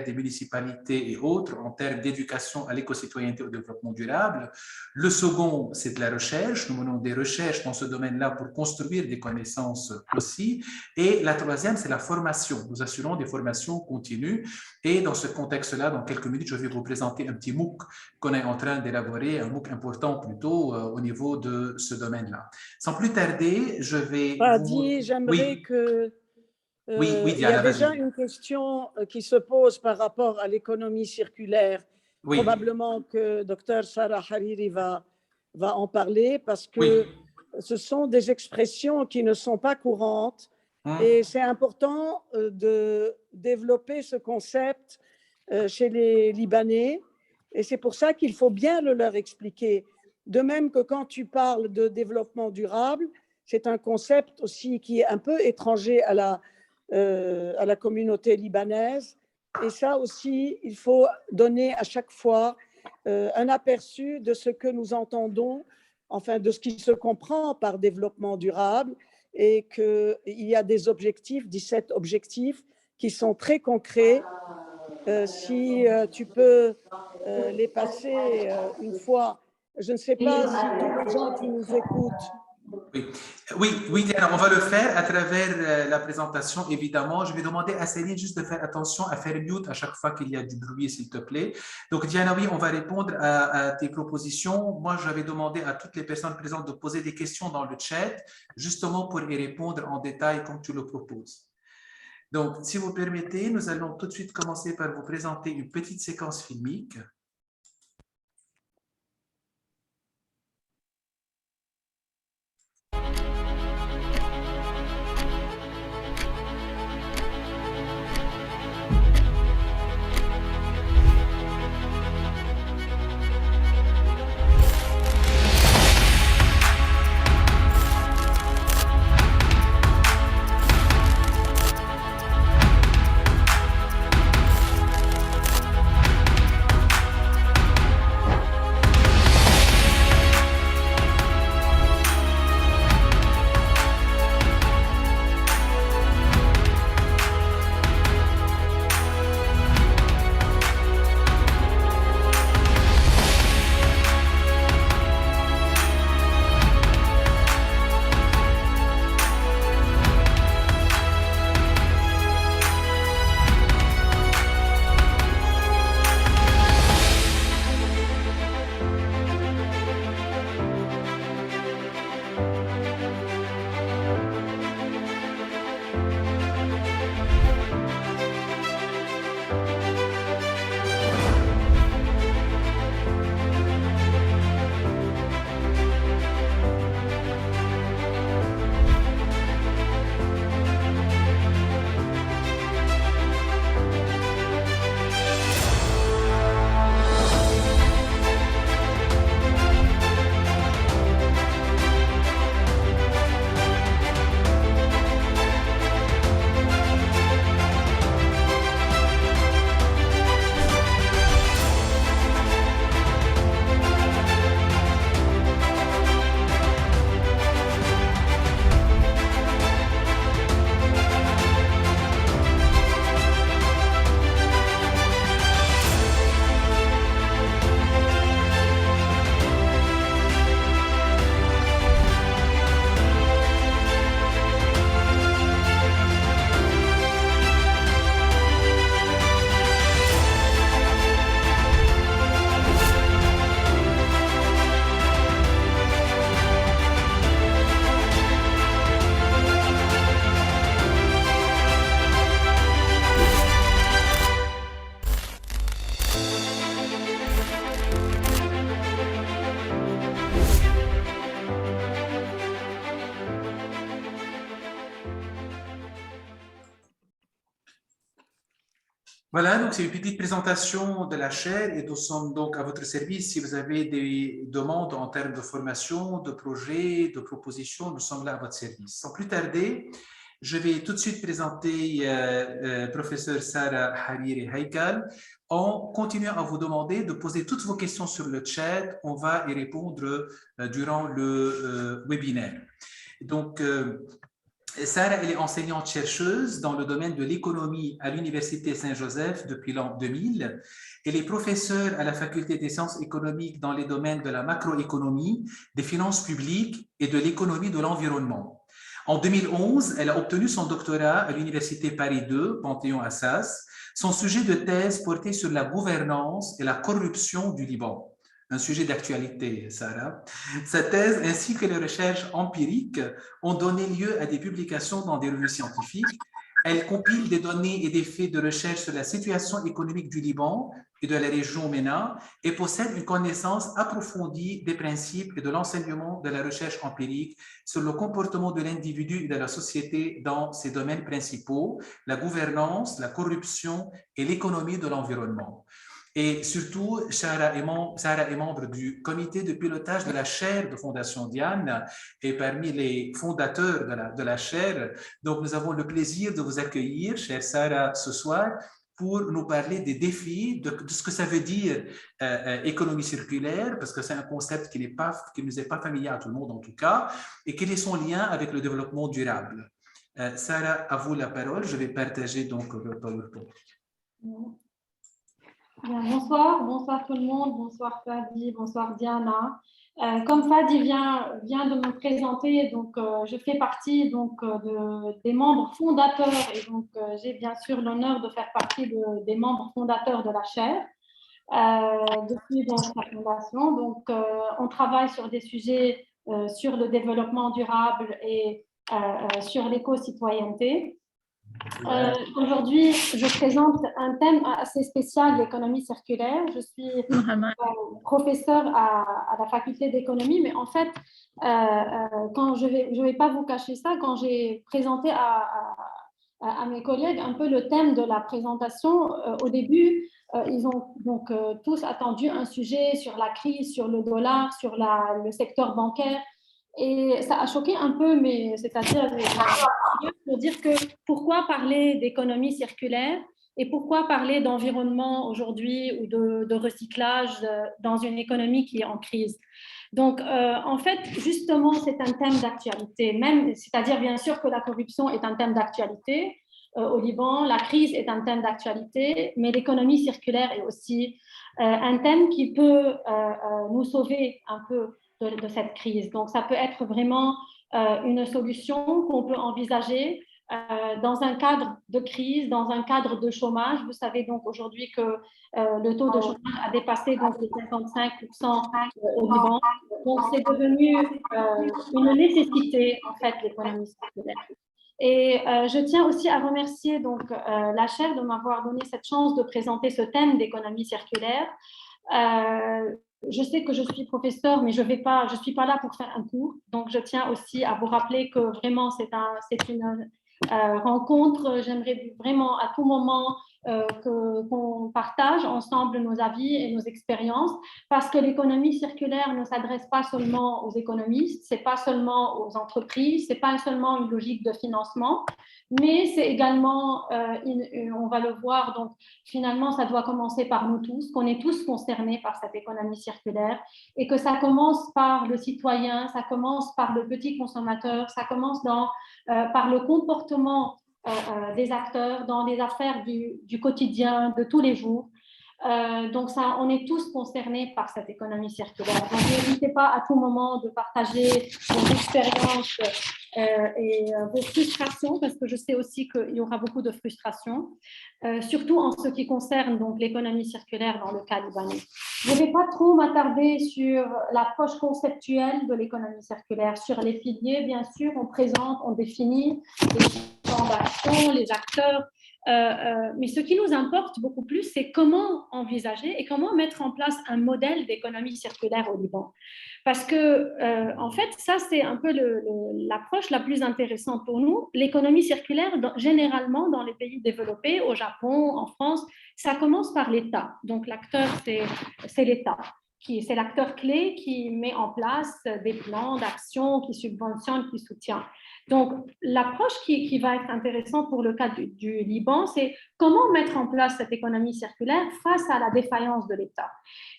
des municipalités et autres en termes d'éducation à l'éco-citoyenneté et au développement durable. Le second, c'est de la recherche. Nous menons des recherches dans ce domaine-là pour construire des connaissances aussi. Et la troisième, c'est la formation. Nous assurons des formations continues. Et dans ce contexte-là, dans quelques minutes, je vais vous présenter un petit MOOC qu'on est en train d'élaborer, un MOOC important plutôt au niveau de ce domaine-là. Sans plus tarder, je vais Fadi, j'aimerais que... oui, il y a Diana, déjà vas-y. une question qui se pose par rapport à l'économie circulaire. Oui. Probablement que Dr Sarah Hariri va en parler parce que ce sont des expressions qui ne sont pas courantes et c'est important de développer ce concept chez les Libanais et c'est pour ça qu'il faut bien le leur expliquer. De même que quand tu parles de développement durable, c'est un concept aussi qui est un peu étranger à la communauté libanaise. Et ça aussi, il faut donner à chaque fois un aperçu de ce que nous entendons, enfin de ce qui se comprend par développement durable et qu'il y a des objectifs, 17 objectifs qui sont très concrets. Si tu peux les passer une fois, je ne sais pas si tous les gens qui nous écoutent. Oui, Diana, on va le faire à travers la présentation, évidemment. Je vais demander à Céline juste de faire attention à faire mute à chaque fois qu'il y a du bruit, s'il te plaît. Donc, Diana, oui, on va répondre à tes propositions. Moi, j'avais demandé à toutes les personnes présentes de poser des questions dans le chat, justement pour y répondre en détail comme tu le proposes. Donc, si vous permettez, nous allons tout de suite commencer par vous présenter une petite séquence filmique. Voilà, donc c'est une petite présentation de la chaire et nous sommes donc à votre service. Si vous avez des demandes en termes de formation, de projets, de propositions, nous sommes là à votre service. Sans plus tarder, je vais tout de suite présenter professeur Sarah Hariri Haikal en continuant à vous demander de poser toutes vos questions sur le chat. On va y répondre durant le webinaire. Donc, Sarah, elle est enseignante-chercheuse dans le domaine de l'économie à l'Université Saint-Joseph depuis l'an 2000. Elle est professeure à la Faculté des sciences économiques dans les domaines de la macroéconomie, des finances publiques et de l'économie de l'environnement. En 2011, elle a obtenu son doctorat à l'Université Paris II, Panthéon-Assas. Son sujet de thèse portait sur la gouvernance et la corruption du Liban. Un sujet d'actualité, Sarah. Sa thèse ainsi que les recherches empiriques ont donné lieu à des publications dans des revues scientifiques. Elle compile des données et des faits de recherche sur la situation économique du Liban et de la région MENA et possède une connaissance approfondie des principes et de l'enseignement de la recherche empirique sur le comportement de l'individu et de la société dans ces domaines principaux, la gouvernance, la corruption et l'économie de l'environnement. Et surtout, Sarah est membre du comité de pilotage de la chaire de Fondation Diane et parmi les fondateurs de la chaire. Donc, nous avons le plaisir de vous accueillir, chère Sarah, ce soir pour nous parler des défis, de ce que ça veut dire économie circulaire, parce que c'est un concept qui ne nous est pas familier à tout le monde en tout cas, et quel est son lien avec le développement durable. Sarah, à vous la parole. Je vais partager donc le PowerPoint. Bien, bonsoir tout le monde, bonsoir Fadi, bonsoir Diana. Comme Fadi vient de me présenter, donc je fais partie donc des membres fondateurs et donc j'ai bien sûr l'honneur de faire partie des membres fondateurs de la chaire depuis donc sa fondation. Donc on travaille sur des sujets sur le développement durable et sur l'éco-citoyenneté. Aujourd'hui, je présente un thème assez spécial, l'économie circulaire. Je suis professeure à la faculté d'économie, mais en fait, quand je vais pas vous cacher ça, quand j'ai présenté à mes collègues un peu le thème de la présentation, au début, ils ont donc tous attendu un sujet sur la crise, sur le dollar, sur le secteur bancaire. Et ça a choqué un peu, mais c'est-à-dire pour dire que pourquoi parler d'économie circulaire et pourquoi parler d'environnement aujourd'hui ou de recyclage dans une économie qui est en crise. Donc, en fait, justement, c'est un thème d'actualité, même, c'est-à-dire bien sûr que la corruption est un thème d'actualité au Liban, la crise est un thème d'actualité, mais l'économie circulaire est aussi un thème qui peut nous sauver un peu de cette crise. Donc, ça peut être vraiment une solution qu'on peut envisager dans un cadre de crise, dans un cadre de chômage. Vous savez donc aujourd'hui que le taux de chômage a dépassé donc les 55% au Liban. Donc, c'est devenu une nécessité, en fait, l'économie circulaire. Et je tiens aussi à remercier donc, la chaire de m'avoir donné cette chance de présenter ce thème d'économie circulaire. Je sais que je suis professeure, mais je suis pas là pour faire un cours. Donc, je tiens aussi à vous rappeler que vraiment, c'est une rencontre. J'aimerais vraiment à tout moment qu'on partage ensemble nos avis et nos expériences, parce que l'économie circulaire ne s'adresse pas seulement aux économistes, c'est pas seulement aux entreprises, c'est pas seulement une logique de financement, mais c'est également, on va le voir, donc finalement ça doit commencer par nous tous, qu'on est tous concernés par cette économie circulaire et que ça commence par le citoyen, ça commence par le petit consommateur, ça commence par le comportement des acteurs dans les affaires du quotidien, de tous les jours. Donc, ça, on est tous concernés par cette économie circulaire. Donc, n'hésitez pas à tout moment de partager vos expériences et vos frustrations, parce que je sais aussi qu'il y aura beaucoup de frustrations, surtout en ce qui concerne donc l'économie circulaire dans le cas libanais. Je ne vais pas trop m'attarder sur l'approche conceptuelle de l'économie circulaire, sur les piliers, bien sûr, on présente, on définit les plans d'action, les acteurs, mais ce qui nous importe beaucoup plus, c'est comment envisager et comment mettre en place un modèle d'économie circulaire au Liban. Parce que, en fait, ça, c'est un peu l'approche la plus intéressante pour nous. L'économie circulaire, généralement, dans les pays développés, au Japon, en France, ça commence par l'État. Donc, l'acteur, c'est l'État c'est l'acteur clé qui met en place des plans d'action, qui subventionne, qui soutient. Donc, l'approche qui va être intéressante pour le cas du Liban, c'est comment mettre en place cette économie circulaire face à la défaillance de l'État.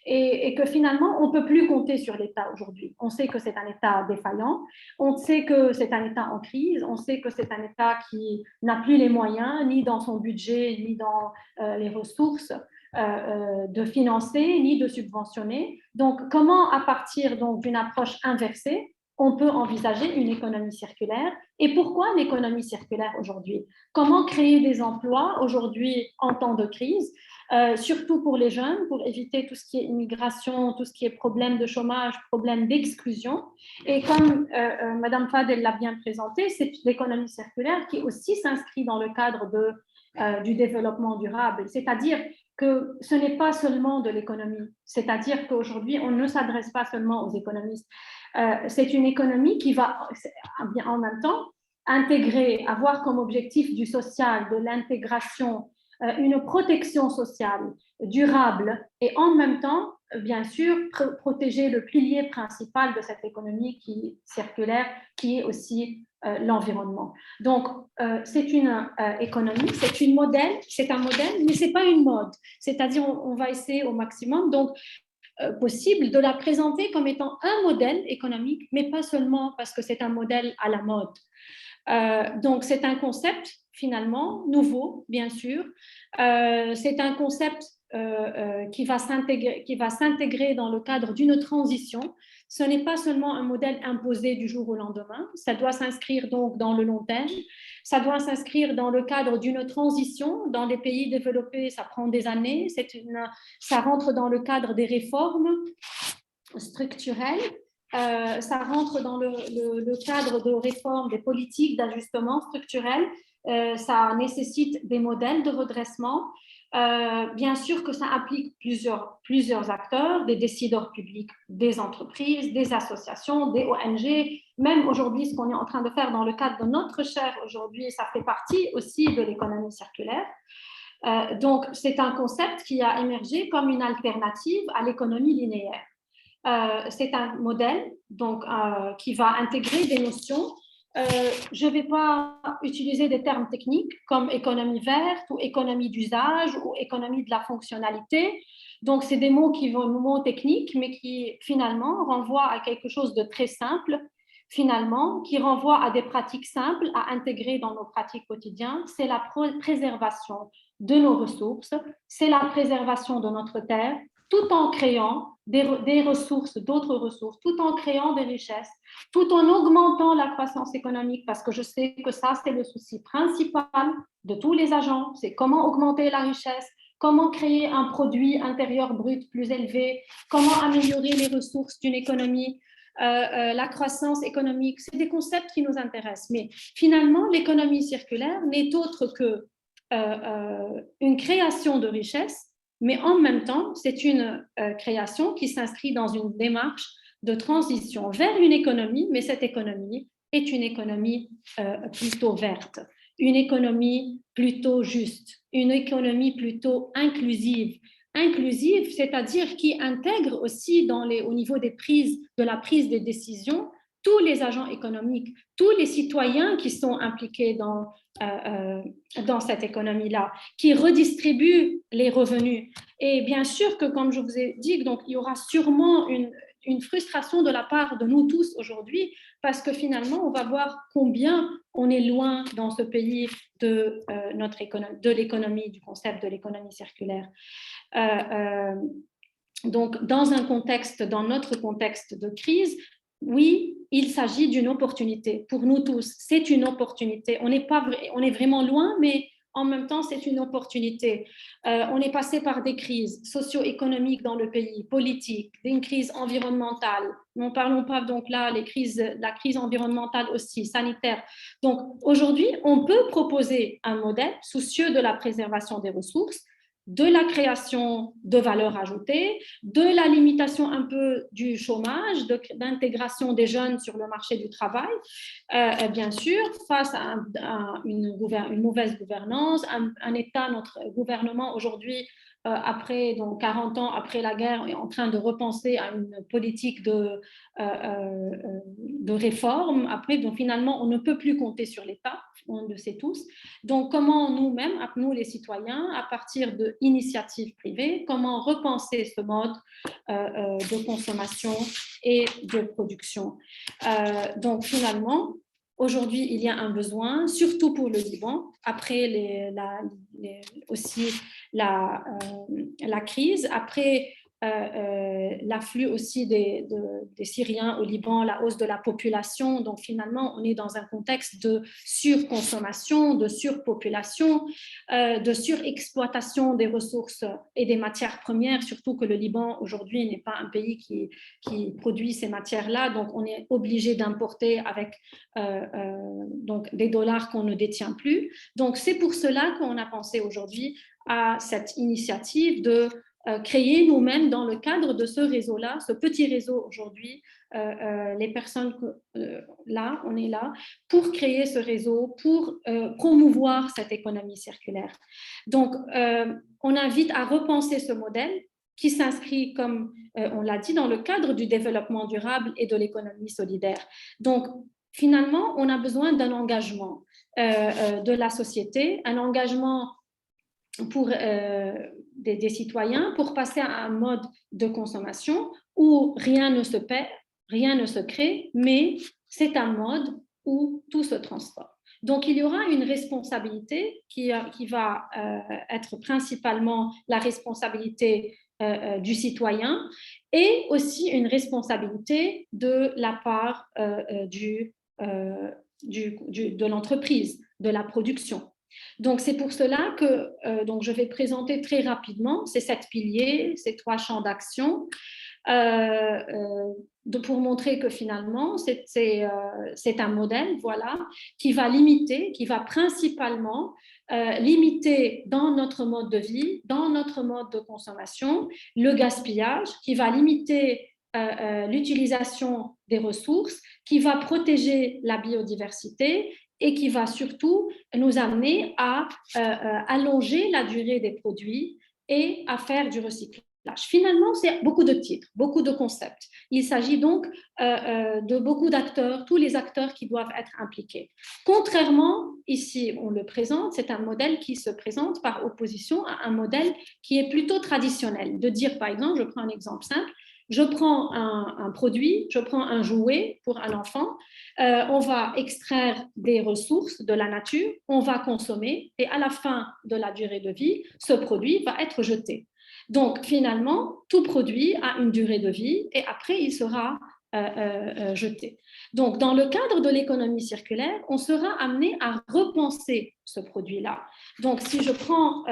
Et que finalement, on ne peut plus compter sur l'État aujourd'hui. On sait que c'est un État défaillant, on sait que c'est un État en crise, on sait que c'est un État qui n'a plus les moyens, ni dans son budget, ni dans les ressources, de financer ni de subventionner. Donc, comment, à partir donc, d'une approche inversée, on peut envisager une économie circulaire? Et pourquoi l'économie circulaire aujourd'hui? Comment créer des emplois aujourd'hui en temps de crise, surtout pour les jeunes, pour éviter tout ce qui est immigration, tout ce qui est problème de chômage, problème d'exclusion? Et comme Madame Fadel l'a bien présenté, c'est l'économie circulaire qui aussi s'inscrit dans le cadre du développement durable, c'est-à-dire que ce n'est pas seulement de l'économie, c'est-à-dire qu'aujourd'hui, on ne s'adresse pas seulement aux économistes. C'est une économie qui va en même temps intégrer, avoir comme objectif du social, de l'intégration, une protection sociale durable et en même temps, bien sûr, protéger le pilier principal de cette économie circulaire, qui est aussi l'environnement. Donc, c'est une économie, c'est un modèle, mais ce n'est pas une mode. C'est-à-dire, on va essayer au maximum, donc, possible de la présenter comme étant un modèle économique, mais pas seulement parce que c'est un modèle à la mode. Donc, c'est un concept finalement nouveau, bien sûr. C'est un concept qui va s'intégrer dans le cadre d'une transition. Ce n'est pas seulement un modèle imposé du jour au lendemain, ça doit s'inscrire donc dans le long terme, ça doit s'inscrire dans le cadre d'une transition. Dans les pays développés, ça prend des années, ça rentre dans le cadre des réformes structurelles. Ça rentre dans le cadre de réforme des politiques d'ajustement structurel. Ça nécessite des modèles de redressement. Bien sûr que ça implique plusieurs acteurs, des décideurs publics, des entreprises, des associations, des ONG. Même aujourd'hui, ce qu'on est en train de faire dans le cadre de notre recherche aujourd'hui, ça fait partie aussi de l'économie circulaire. Donc, c'est un concept qui a émergé comme une alternative à l'économie linéaire. C'est un modèle donc, qui va intégrer des notions. Je ne vais pas utiliser des termes techniques comme économie verte ou économie d'usage ou économie de la fonctionnalité. Donc, c'est des mots mots techniques, mais qui finalement renvoient à quelque chose de très simple, finalement, qui renvoie à des pratiques simples à intégrer dans nos pratiques quotidiennes. C'est la préservation de nos ressources, c'est la préservation de notre terre, tout en créant des ressources, d'autres ressources, tout en créant des richesses, tout en augmentant la croissance économique, parce que je sais que ça, c'est le souci principal de tous les agents, c'est comment augmenter la richesse, comment créer un produit intérieur brut plus élevé, comment améliorer les ressources d'une économie, la croissance économique. C'est des concepts qui nous intéressent. Mais finalement, l'économie circulaire n'est autre que une création de richesse, mais en même temps, c'est une création qui s'inscrit dans une démarche de transition vers une économie, mais cette économie est une économie plutôt verte, une économie plutôt juste, une économie plutôt inclusive. Inclusive, c'est-à-dire qui intègre aussi au niveau de la prise des décisions tous les agents économiques, tous les citoyens qui sont impliqués dans cette économie-là, qui redistribuent les revenus. Et bien sûr que, comme je vous ai dit, donc, il y aura sûrement une frustration de la part de nous tous aujourd'hui, parce que finalement, on va voir combien on est loin dans ce pays de l'économie, du concept de l'économie circulaire. Donc, dans notre contexte de crise, oui, il s'agit d'une opportunité pour nous tous. C'est une opportunité. On est vraiment loin, mais en même temps, c'est une opportunité. On est passé par des crises socio-économiques dans le pays, politiques, une crise environnementale. Ne parlons pas donc là la crise environnementale aussi, sanitaire. Donc aujourd'hui, on peut proposer un modèle soucieux de la préservation des ressources, de la création de valeur ajoutée, de la limitation un peu du chômage, d'intégration des jeunes sur le marché du travail, bien sûr, face à une mauvaise gouvernance, un État, notre gouvernement aujourd'hui après, donc 40 ans après la guerre, est en train de repenser à une politique de réforme. Après, donc finalement, on ne peut plus compter sur l'État, on le sait tous. Donc, comment nous-mêmes, nous les citoyens, à partir d'initiatives privées, comment repenser ce mode de consommation et de production. Donc, finalement, aujourd'hui, il y a un besoin, surtout pour le Liban, après aussi la crise, après l'afflux aussi des Syriens au Liban, la hausse de la population. Donc, finalement, on est dans un contexte de surconsommation, de surpopulation, de surexploitation des ressources et des matières premières, surtout que le Liban, aujourd'hui, n'est pas un pays qui produit ces matières-là. Donc, on est obligé d'importer avec donc des dollars qu'on ne détient plus. Donc, c'est pour cela qu'on a pensé aujourd'hui à cette initiative de créer nous-mêmes dans le cadre de ce réseau-là, ce petit réseau aujourd'hui, les personnes là, on est là pour créer ce réseau, pour promouvoir cette économie circulaire. Donc, on invite à repenser ce modèle qui s'inscrit, comme on l'a dit, dans le cadre du développement durable et de l'économie solidaire. Donc, finalement, on a besoin d'un engagement de la société, un engagement pour des citoyens pour passer à un mode de consommation où rien ne se perd, rien ne se crée, mais c'est un mode où tout se transforme. Donc, il y aura une responsabilité qui va être principalement la responsabilité du citoyen et aussi une responsabilité de la part de l'entreprise, de la production. Donc, c'est pour cela que donc je vais présenter très rapidement ces 7 piliers, ces 3 champs d'action, pour montrer que finalement, c'est un modèle voilà, qui va limiter, qui va principalement limiter dans notre mode de vie, dans notre mode de consommation, le gaspillage, qui va limiter l'utilisation des ressources, qui va protéger la biodiversité et qui va surtout nous amener à allonger la durée des produits et à faire du recyclage. Finalement, c'est beaucoup de titres, beaucoup de concepts. Il s'agit donc de beaucoup d'acteurs, tous les acteurs qui doivent être impliqués. Contrairement, ici, on le présente, c'est un modèle qui se présente par opposition à un modèle qui est plutôt traditionnel. De dire, par exemple, je prends un exemple simple, je prends un produit, je prends un jouet pour un enfant, on va extraire des ressources de la nature, on va consommer et à la fin de la durée de vie, ce produit va être jeté. Donc finalement, tout produit a une durée de vie et après il sera jeté. Donc dans le cadre de l'économie circulaire, on sera amené à repenser ce produit-là. Donc si je prends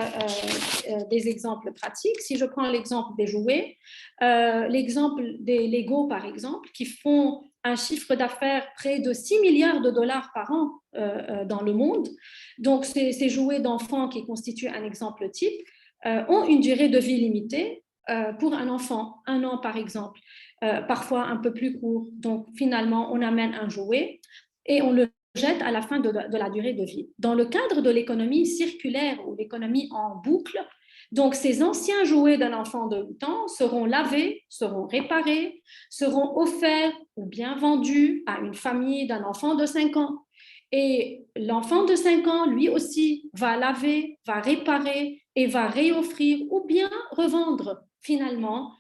des exemples pratiques, si je prends l'exemple des jouets, l'exemple des Lego par exemple, qui font un chiffre d'affaires près de 6 milliards de dollars par an dans le monde. Donc ces jouets d'enfants qui constituent un exemple type ont une durée de vie limitée pour un enfant, 1 an par exemple, parfois un peu plus court. Donc finalement, on amène un jouet et on le jette à la fin de la durée de vie. Dans le cadre de l'économie circulaire ou l'économie en boucle, donc ces anciens jouets d'un enfant de 8 ans seront lavés, seront réparés, seront offerts ou bien vendus à une famille d'un enfant de 5 ans. Et l'enfant de 5 ans, lui aussi, va laver, va réparer et va réoffrir ou bien revendre finalement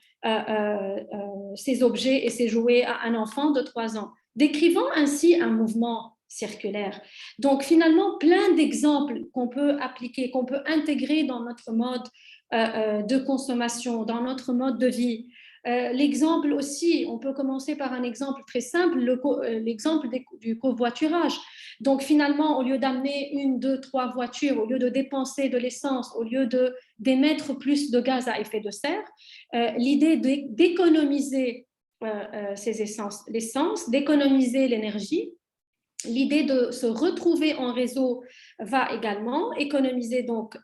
ces objets et ces jouets à un enfant de 3 ans, décrivant ainsi un mouvement circulaire. Donc finalement, plein d'exemples qu'on peut appliquer, qu'on peut intégrer dans notre mode de consommation, dans notre mode de vie. L'exemple aussi, on peut commencer par un exemple très simple, l'exemple du covoiturage. Donc finalement, au lieu d'amener 1, 2, 3 voitures, au lieu de dépenser de l'essence, au lieu d'émettre plus de gaz à effet de serre, l'idée d'économiser l'essence, d'économiser l'énergie, l'idée de se retrouver en réseau va également économiser donc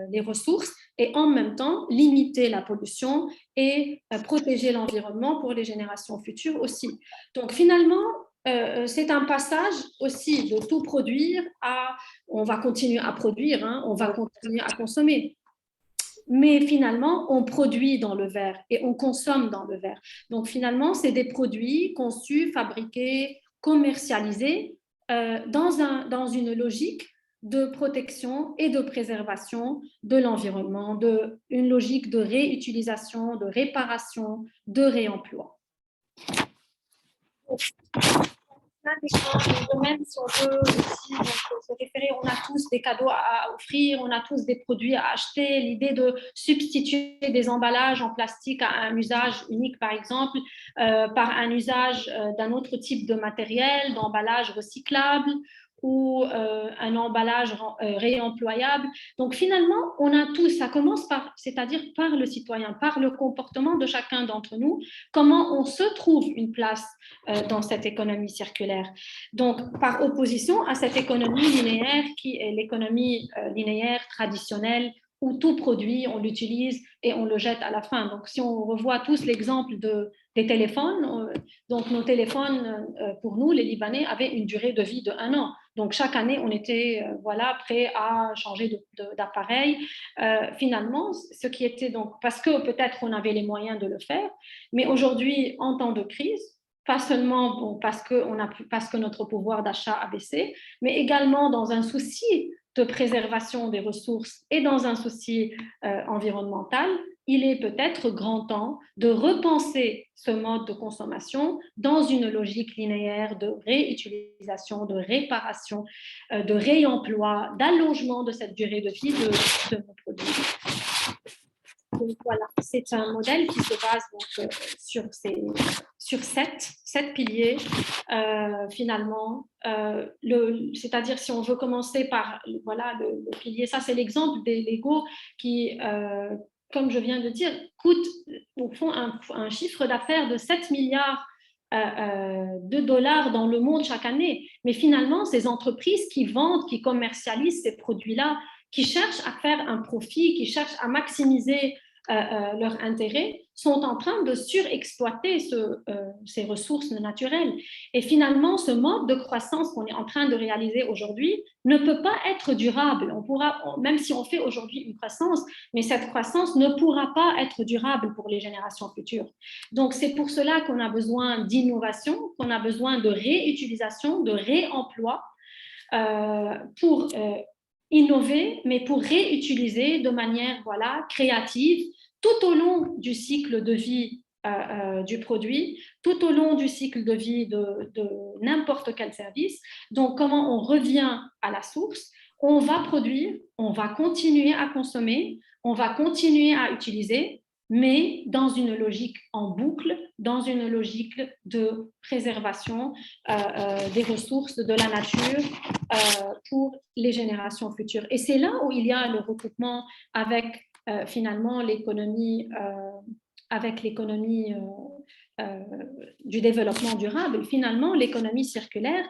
les ressources et en même temps limiter la pollution et protéger l'environnement pour les générations futures aussi. Donc finalement, c'est un passage aussi de tout produire à on va continuer à produire, hein, on va continuer à consommer. mais finalement, on produit dans le verre et on consomme dans le verre. Donc, finalement, c'est des produits conçus, fabriqués, commercialisés dans une logique de protection et de préservation de l'environnement, une logique de réutilisation, de réparation, de réemploi. Même si on veut aussi se référer, on a tous des cadeaux à offrir, on a tous des produits à acheter. L'idée de substituer des emballages en plastique à un usage unique, par exemple, par un usage d'un autre type de matériel, d'emballage recyclable ou un emballage réemployable. Donc finalement, on a tous, ça commence par, c'est-à-dire par le citoyen, par le comportement de chacun d'entre nous, comment on se trouve une place dans cette économie circulaire. Donc, par opposition à cette économie linéaire qui est l'économie linéaire traditionnelle où tout produit, on l'utilise et on le jette à la fin. Donc, si on revoit tous l'exemple des téléphones, donc nos téléphones, pour nous, les Libanais, avaient une durée de vie de 1 an. Donc, chaque année, on était prêt à changer d'appareil. Finalement, ce qui était donc, parce que peut-être on avait les moyens de le faire, mais aujourd'hui, en temps de crise, pas seulement parce que notre pouvoir d'achat a baissé, mais également dans un souci de préservation des ressources et dans un souci environnemental, il est peut-être grand temps de repenser ce mode de consommation dans une logique linéaire de réutilisation, de réparation, de réemploi, d'allongement de cette durée de vie de nos produits. Donc voilà, c'est un modèle qui se base donc, sur sept piliers, finalement. C'est-à-dire, si on veut commencer par le pilier, ça c'est l'exemple des Lego qui, comme je viens de dire, coûtent au fond un chiffre d'affaires de 7 milliards de dollars dans le monde chaque année. Mais finalement, ces entreprises qui vendent, qui commercialisent ces produits-là, qui cherchent à faire un profit, qui cherchent à maximiser leur intérêt, sont en train de surexploiter ces ressources naturelles. Et finalement, ce mode de croissance qu'on est en train de réaliser aujourd'hui ne peut pas être durable. Même si on fait aujourd'hui une croissance, mais cette croissance ne pourra pas être durable pour les générations futures. Donc, c'est pour cela qu'on a besoin d'innovation, qu'on a besoin de réutilisation, de réemploi pour innover, mais pour réutiliser de manière créative tout au long du cycle de vie du produit, tout au long du cycle de vie de n'importe quel service. Donc, comment on revient à la source, on va produire, on va continuer à consommer, on va continuer à utiliser, mais dans une logique en boucle, dans une logique de préservation des ressources de la nature pour les générations futures. Et c'est là où il y a le recoupement avec finalement l'économie du développement durable. Finalement, l'économie circulaire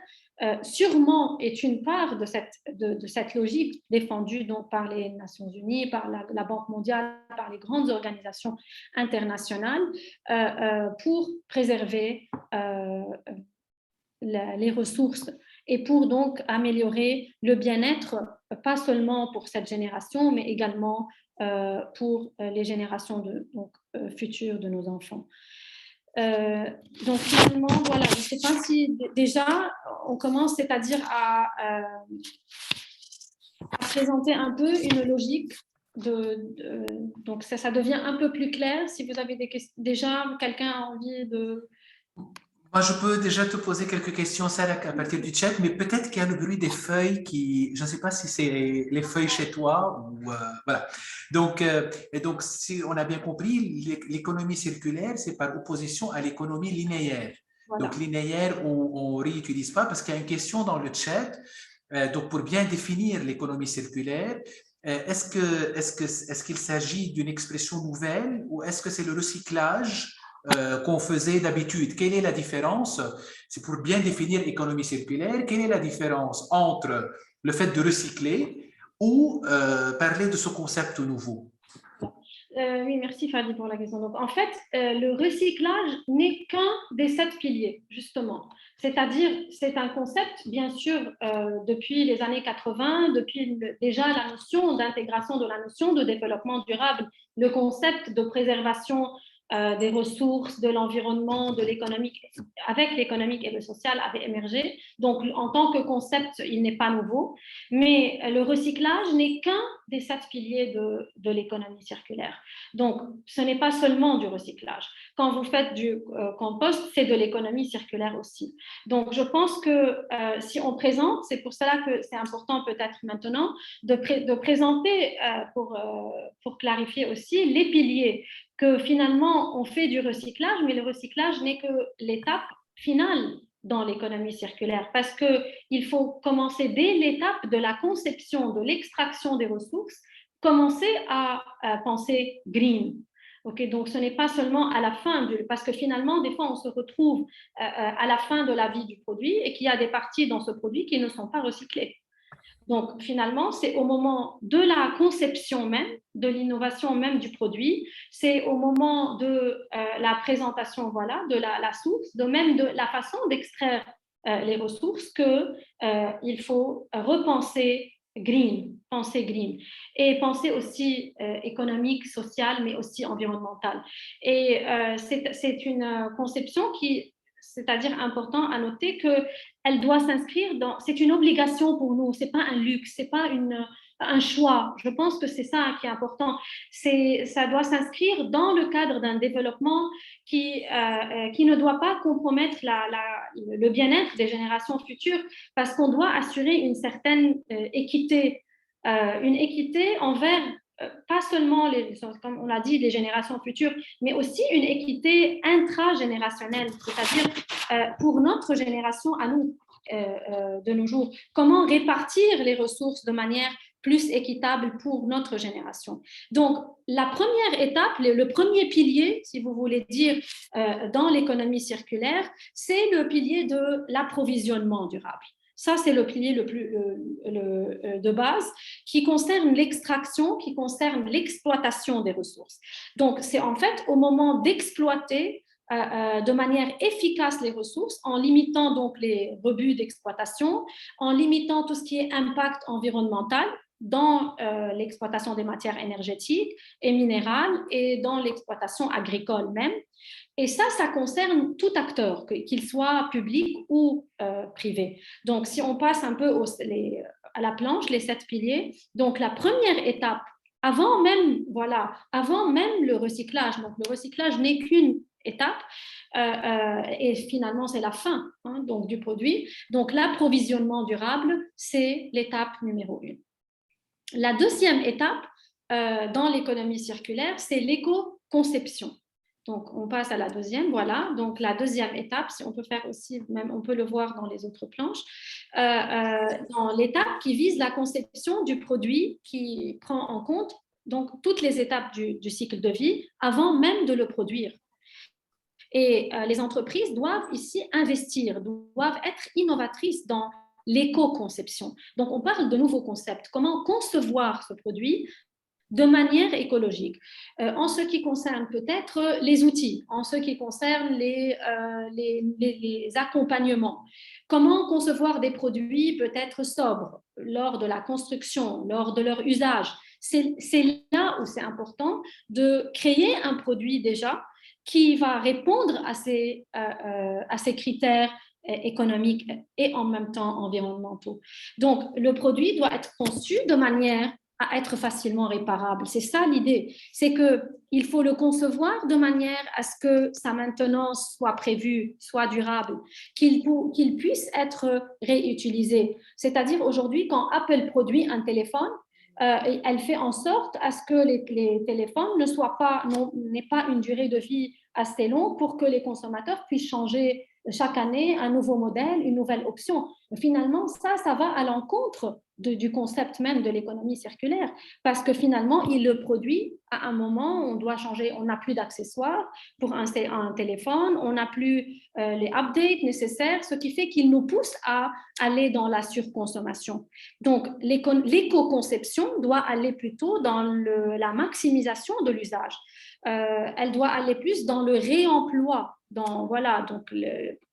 sûrement est une part de cette logique défendue donc, par les Nations Unies, par la Banque mondiale, par les grandes organisations internationales pour préserver les ressources et pour donc améliorer le bien-être, pas seulement pour cette génération, mais également pour les générations futures de nos enfants. Donc finalement, voilà, je ne sais pas si déjà on commence, c'est-à-dire à présenter un peu une logique donc ça devient un peu plus clair. Si vous avez des questions, déjà quelqu'un a envie de... Moi, je peux déjà te poser quelques questions, Sarah, à partir du chat, mais peut-être qu'il y a le bruit des feuilles qui, je ne sais pas si c'est les feuilles chez toi ou voilà. Donc, si on a bien compris, l'économie circulaire, c'est par opposition à l'économie linéaire. Voilà. Donc, linéaire, on ne réutilise pas parce qu'il y a une question dans le chat. Donc, pour bien définir l'économie circulaire, est-ce qu'il s'agit d'une expression nouvelle ou est-ce que c'est le recyclage qu'on faisait d'habitude? Quelle est la différence? C'est pour bien définir économie circulaire. Quelle est la différence entre le fait de recycler ou parler de ce concept nouveau? Oui, merci Fadi pour la question. Donc, en fait, le recyclage n'est qu'un des 7 piliers, justement. C'est-à-dire, c'est un concept, bien sûr, depuis les années 80, depuis déjà la notion d'intégration de la notion de développement durable, le concept de préservation des ressources, de l'environnement, de l'économique, avec l'économique et le social avait émergé. Donc, en tant que concept, il n'est pas nouveau, mais le recyclage n'est qu'un des 7 piliers de l'économie circulaire. Donc, ce n'est pas seulement du recyclage. Quand vous faites du compost, c'est de l'économie circulaire aussi. Donc, je pense que si on présente, c'est pour cela que c'est important peut-être maintenant de présenter pour clarifier aussi les piliers que finalement on fait du recyclage, mais le recyclage n'est que l'étape finale dans l'économie circulaire parce qu'il faut commencer dès l'étape de la conception, de l'extraction des ressources, commencer à penser green. Okay, donc, ce n'est pas seulement à la fin, parce que finalement, des fois, on se retrouve à la fin de la vie du produit et qu'il y a des parties dans ce produit qui ne sont pas recyclées. Donc, finalement, c'est au moment de la conception même, de l'innovation même du produit, c'est au moment de la présentation, voilà, de la source, même de la façon d'extraire les ressources qu'il faut repenser green, penser green et penser aussi économique, sociale, mais aussi environnementale. Et c'est une conception c'est-à-dire important à noter qu'elle doit s'inscrire dans, c'est une obligation pour nous, c'est pas un luxe, c'est pas un choix. Je pense que c'est ça qui est important. Ça doit s'inscrire dans le cadre d'un développement qui ne doit pas compromettre le bien-être des générations futures, parce qu'on doit assurer une certaine équité, une équité envers pas seulement, comme on l'a dit, les générations futures, mais aussi une équité intragénérationnelle, c'est-à-dire pour notre génération à nous, de nos jours. Comment répartir les ressources de manière plus équitable pour notre génération. Donc, la première étape, le premier pilier, si vous voulez dire, dans l'économie circulaire, c'est le pilier de l'approvisionnement durable. Ça, c'est le pilier de base qui concerne l'extraction, qui concerne l'exploitation des ressources. Donc, c'est en fait au moment d'exploiter de manière efficace les ressources, en limitant donc les rebuts d'exploitation, en limitant tout ce qui est impact environnemental dans l'exploitation des matières énergétiques et minérales et dans l'exploitation agricole même. Et ça concerne tout acteur, qu'il soit public ou privé. Donc, si on passe un peu à la planche, les 7 piliers, donc la première étape, avant même le recyclage, donc le recyclage n'est qu'une étape, et finalement c'est la fin donc, du produit. Donc, l'approvisionnement durable, c'est l'étape numéro 1. La deuxième étape dans l'économie circulaire, c'est l'éco-conception. Donc, on passe à la deuxième, voilà. Donc, la deuxième étape, si on peut faire aussi, même on peut le voir dans les autres planches, dans l'étape qui vise la conception du produit qui prend en compte donc toutes les étapes du cycle de vie avant même de le produire. Et les entreprises doivent ici investir, doivent être innovatrices dans l'éco-conception. Donc, on parle de nouveaux concepts. Comment concevoir ce produit de manière écologique. En ce qui concerne peut-être les outils, en ce qui concerne les accompagnements, comment concevoir des produits peut-être sobres lors de la construction, lors de leur usage. C'est là où c'est important de créer un produit déjà qui va répondre à ces critères économiques et en même temps environnementaux. Donc, le produit doit être conçu de manière à être facilement réparable. C'est ça l'idée. C'est qu'il faut le concevoir de manière à ce que sa maintenance soit prévue, soit durable, qu'il puisse être réutilisé. C'est-à-dire aujourd'hui, quand Apple produit un téléphone, elle fait en sorte à ce que les téléphones n'aient pas une durée de vie assez longue pour que les consommateurs puissent changer chaque année un nouveau modèle, une nouvelle option. Finalement, ça va à l'encontre du concept même de l'économie circulaire, parce que finalement, il le produit à un moment, on doit changer, on n'a plus d'accessoires pour un téléphone, on n'a plus les updates nécessaires, ce qui fait qu'il nous pousse à aller dans la surconsommation. Donc, l'éco-conception doit aller plutôt dans la maximisation de l'usage. Elle doit aller plus dans le réemploi, voilà, donc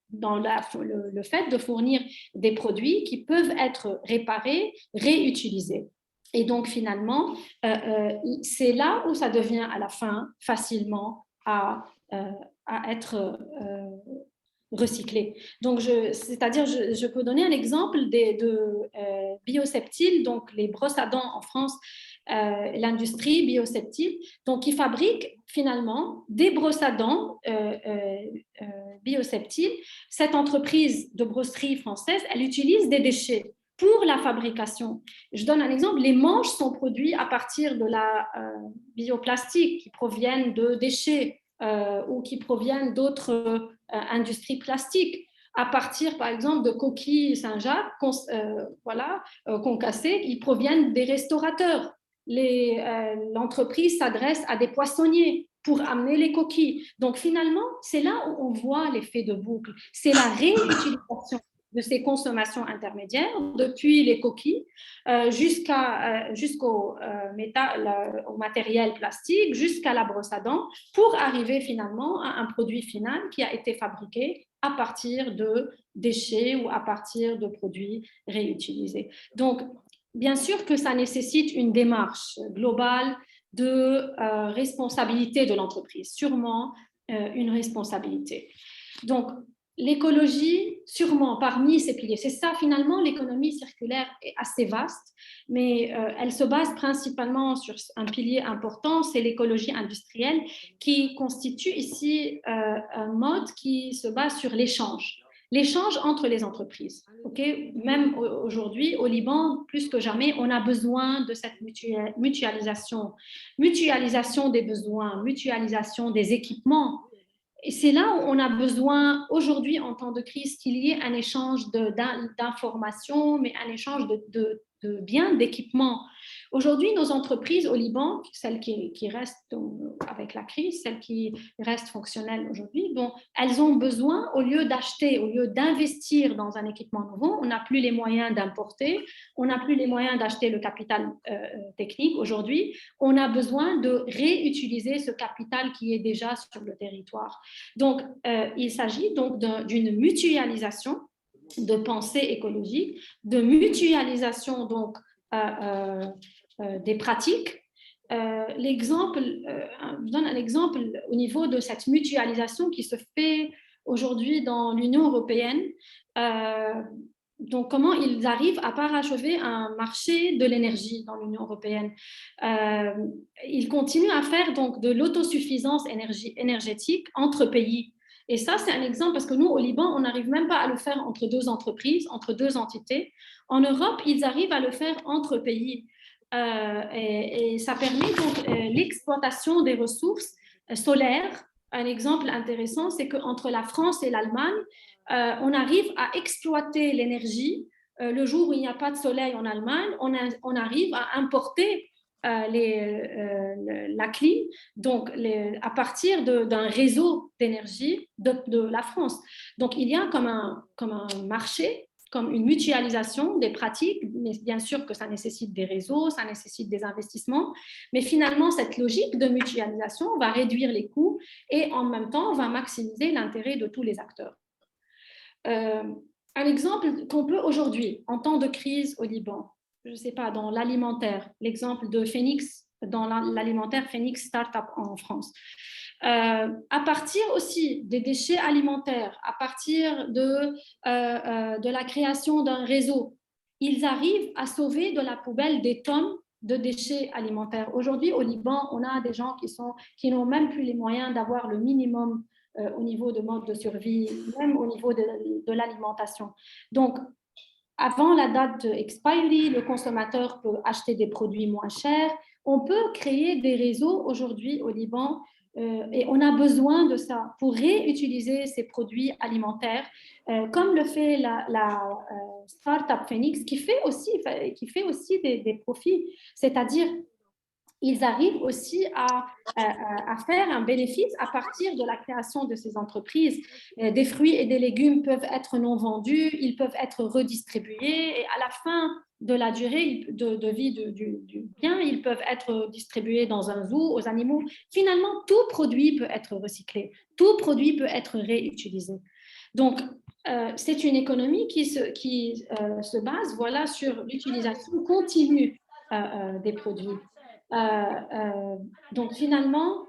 dans le fait de fournir des produits qui peuvent être réparés, réutilisés. Et donc, finalement, c'est là où ça devient à la fin facilement à être recyclé. Donc, c'est-à-dire, je peux donner un exemple de Bioseptile, donc les brosses à dents en France, l'industrie Bioseptile, donc qui fabrique finalement des brosses à dents Bioseptile. Cette entreprise de brosserie française, elle utilise des déchets pour la fabrication. Je donne un exemple, les manches sont produites à partir de la bioplastique qui proviennent de déchets ou qui proviennent d'autres industries plastiques, à partir par exemple de coquilles Saint-Jacques concassées, qui proviennent des restaurateurs. L'entreprise s'adresse à des poissonniers pour amener les coquilles. Donc finalement, c'est là où on voit l'effet de boucle. C'est la réutilisation de ces consommations intermédiaires, depuis les coquilles jusqu'au matériel plastique, jusqu'à la brosse à dents, pour arriver finalement à un produit final qui a été fabriqué à partir de déchets ou à partir de produits réutilisés. Donc, bien sûr que ça nécessite une démarche globale de responsabilité de l'entreprise, sûrement une responsabilité. Donc, l'écologie, sûrement parmi ces piliers, c'est ça finalement, l'économie circulaire est assez vaste, mais elle se base principalement sur un pilier important, c'est l'écologie industrielle, qui constitue ici un mode qui se base sur l'échange entre les entreprises. Okay? Même aujourd'hui, au Liban, plus que jamais, on a besoin de cette mutualisation des besoins, mutualisation des équipements. Et c'est là où on a besoin, aujourd'hui, en temps de crise, qu'il y ait un échange d'informations, mais un échange de biens, d'équipements. Aujourd'hui, nos entreprises au Liban, celles qui restent avec la crise, celles qui restent fonctionnelles aujourd'hui, bon, elles ont besoin, au lieu d'acheter, au lieu d'investir dans un équipement nouveau, on n'a plus les moyens d'importer, on n'a plus les moyens d'acheter le capital technique aujourd'hui, on a besoin de réutiliser ce capital qui est déjà sur le territoire. Donc, il s'agit donc d'une mutualisation de pensée écologique, de mutualisation donc des pratiques. Je donne un exemple au niveau de cette mutualisation qui se fait aujourd'hui dans l'Union européenne. Donc, comment ils arrivent à parachever un marché de l'énergie dans l'Union européenne. Ils continuent à faire donc de l'autosuffisance énergétique entre pays. Et ça, c'est un exemple parce que nous, au Liban, on n'arrive même pas à le faire entre deux entreprises, entre deux entités. En Europe, ils arrivent à le faire entre pays. Et ça permet donc l'exploitation des ressources solaires. Un exemple intéressant, c'est qu'entre la France et l'Allemagne, on arrive à exploiter l'énergie. Le jour où il n'y a pas de soleil en Allemagne, on arrive à importer la clim, donc à partir d'un réseau d'énergie de la France. Donc, il y a comme un marché, comme une mutualisation des pratiques, mais bien sûr que ça nécessite des réseaux, ça nécessite des investissements, mais finalement, cette logique de mutualisation va réduire les coûts et en même temps, va maximiser l'intérêt de tous les acteurs. Un exemple qu'on peut aujourd'hui, en temps de crise au Liban, je ne sais pas, dans l'alimentaire, l'exemple de Phoenix, dans l'alimentaire Phoenix Startup en France. À partir aussi des déchets alimentaires, à partir de la création d'un réseau, ils arrivent à sauver de la poubelle des tonnes de déchets alimentaires. Aujourd'hui, au Liban, on a des gens qui n'ont même plus les moyens d'avoir le minimum au niveau de mode de survie, même au niveau de l'alimentation. Donc, avant la date de expiry, le consommateur peut acheter des produits moins chers. On peut créer des réseaux aujourd'hui au Liban et on a besoin de ça pour réutiliser ces produits alimentaires, comme le fait start-up Phoenix qui fait aussi des profits, c'est-à-dire ils arrivent aussi à faire un bénéfice à partir de la création de ces entreprises. Des fruits et des légumes peuvent être non vendus, ils peuvent être redistribués et à la fin de la durée de vie du bien, ils peuvent être distribués dans un zoo aux animaux. Finalement, tout produit peut être recyclé, tout produit peut être réutilisé. Donc, c'est une économie qui se base voilà, sur l'utilisation continue des produits. Donc finalement,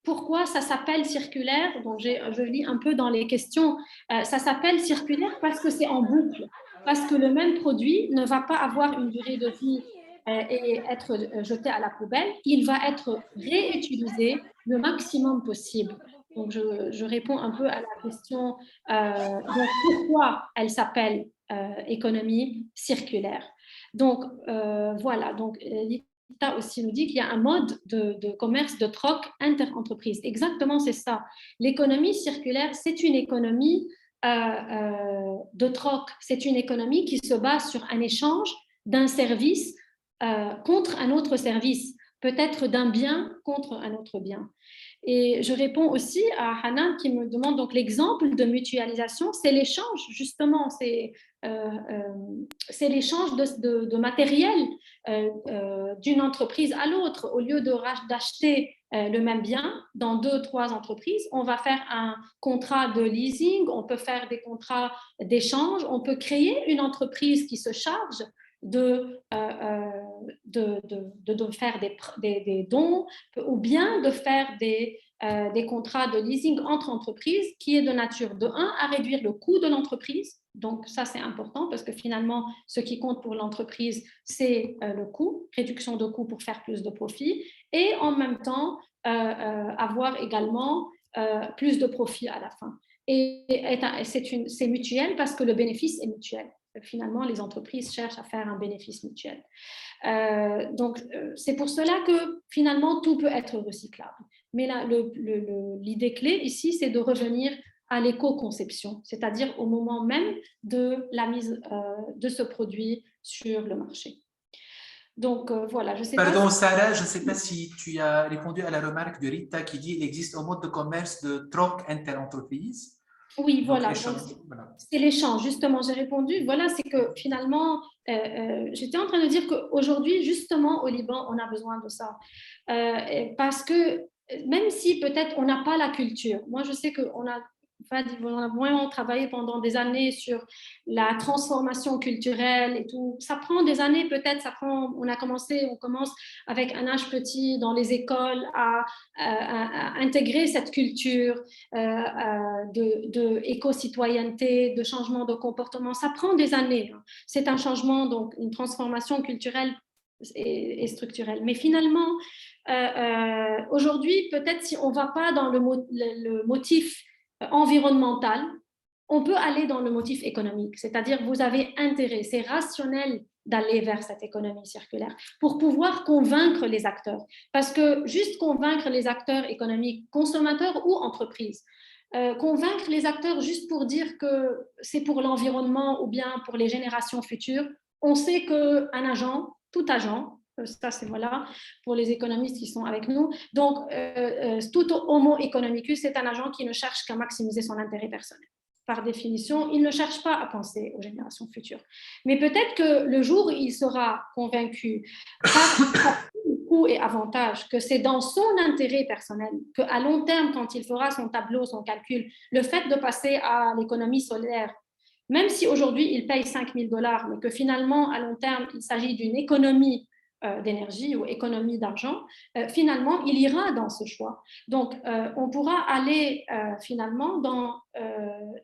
pourquoi ça s'appelle circulaire? Donc je lis un peu dans les questions. Ça s'appelle circulaire parce que c'est en boucle, parce que le même produit ne va pas avoir une durée de vie et être jeté à la poubelle. Il va être réutilisé le maximum possible. Donc je réponds un peu à la question. Donc pourquoi elle s'appelle économie circulaire? Donc voilà. Donc Lita aussi nous dit qu'il y a un mode de commerce, de troc inter-entreprise. Exactement, c'est ça. L'économie circulaire, c'est une économie de troc. C'est une économie qui se base sur un échange d'un service contre un autre service, peut-être d'un bien contre un autre bien. Et je réponds aussi à Hanan qui me demande donc l'exemple de mutualisation, c'est l'échange justement, c'est l'échange de matériel d'une entreprise à l'autre. Au lieu d'acheter le même bien dans 2-3 entreprises, on va faire un contrat de leasing, on peut faire des contrats d'échange, on peut créer une entreprise qui se charge de faire des dons ou bien de faire des contrats de leasing entre entreprises qui est de nature de 1 à réduire le coût de l'entreprise. Donc ça c'est important parce que finalement ce qui compte pour l'entreprise c'est le coût, réduction de coût pour faire plus de profit et en même temps avoir également plus de profit à la fin. Et c'est mutuel parce que le bénéfice est mutuel. Finalement, les entreprises cherchent à faire un bénéfice mutuel. Donc, c'est pour cela que finalement, tout peut être recyclable. Mais l'idée clé ici, c'est de revenir à l'éco-conception, c'est-à-dire au moment même de la mise de ce produit sur le marché. Donc, voilà, je sais Pardon, pas Sarah, je ne sais pas si tu as répondu à la remarque de Rita qui dit qu'il existe un mode de commerce de troc inter-entreprise. Oui, voilà. Voilà. C'est l'échange, justement, j'ai répondu. Voilà, c'est que finalement, j'étais en train de dire qu'aujourd'hui, justement, au Liban, on a besoin de ça. Parce que même si peut-être on n'a pas la culture, moi je sais qu'on a vraiment travaillé pendant des années sur la transformation culturelle et tout. Ça prend des années peut-être, on commence avec un âge petit dans les écoles à intégrer cette culture de éco-citoyenneté, de changement de comportement. Ça prend des années. C'est un changement, donc une transformation culturelle et structurelle. Mais finalement, aujourd'hui, peut-être si on ne va pas dans le motif environnemental, on peut aller dans le motif économique, c'est-à-dire vous avez intérêt, c'est rationnel d'aller vers cette économie circulaire pour pouvoir convaincre les acteurs. Parce que juste convaincre les acteurs économiques, consommateurs ou entreprises, convaincre les acteurs juste pour dire que c'est pour l'environnement ou bien pour les générations futures, on sait qu'un agent, tout agent, ça c'est voilà pour les économistes qui sont avec nous, donc tout homo economicus, c'est un agent qui ne cherche qu'à maximiser son intérêt personnel. Par définition, il ne cherche pas à penser aux générations futures. Mais peut-être que le jour où il sera convaincu par coût et avantage, que c'est dans son intérêt personnel, qu'à long terme, quand il fera son tableau, son calcul, le fait de passer à l'économie solaire, même si aujourd'hui il paye $5 000, mais que finalement, à long terme, il s'agit d'une économie d'énergie ou économie d'argent, finalement, il ira dans ce choix. Donc, on pourra aller finalement dans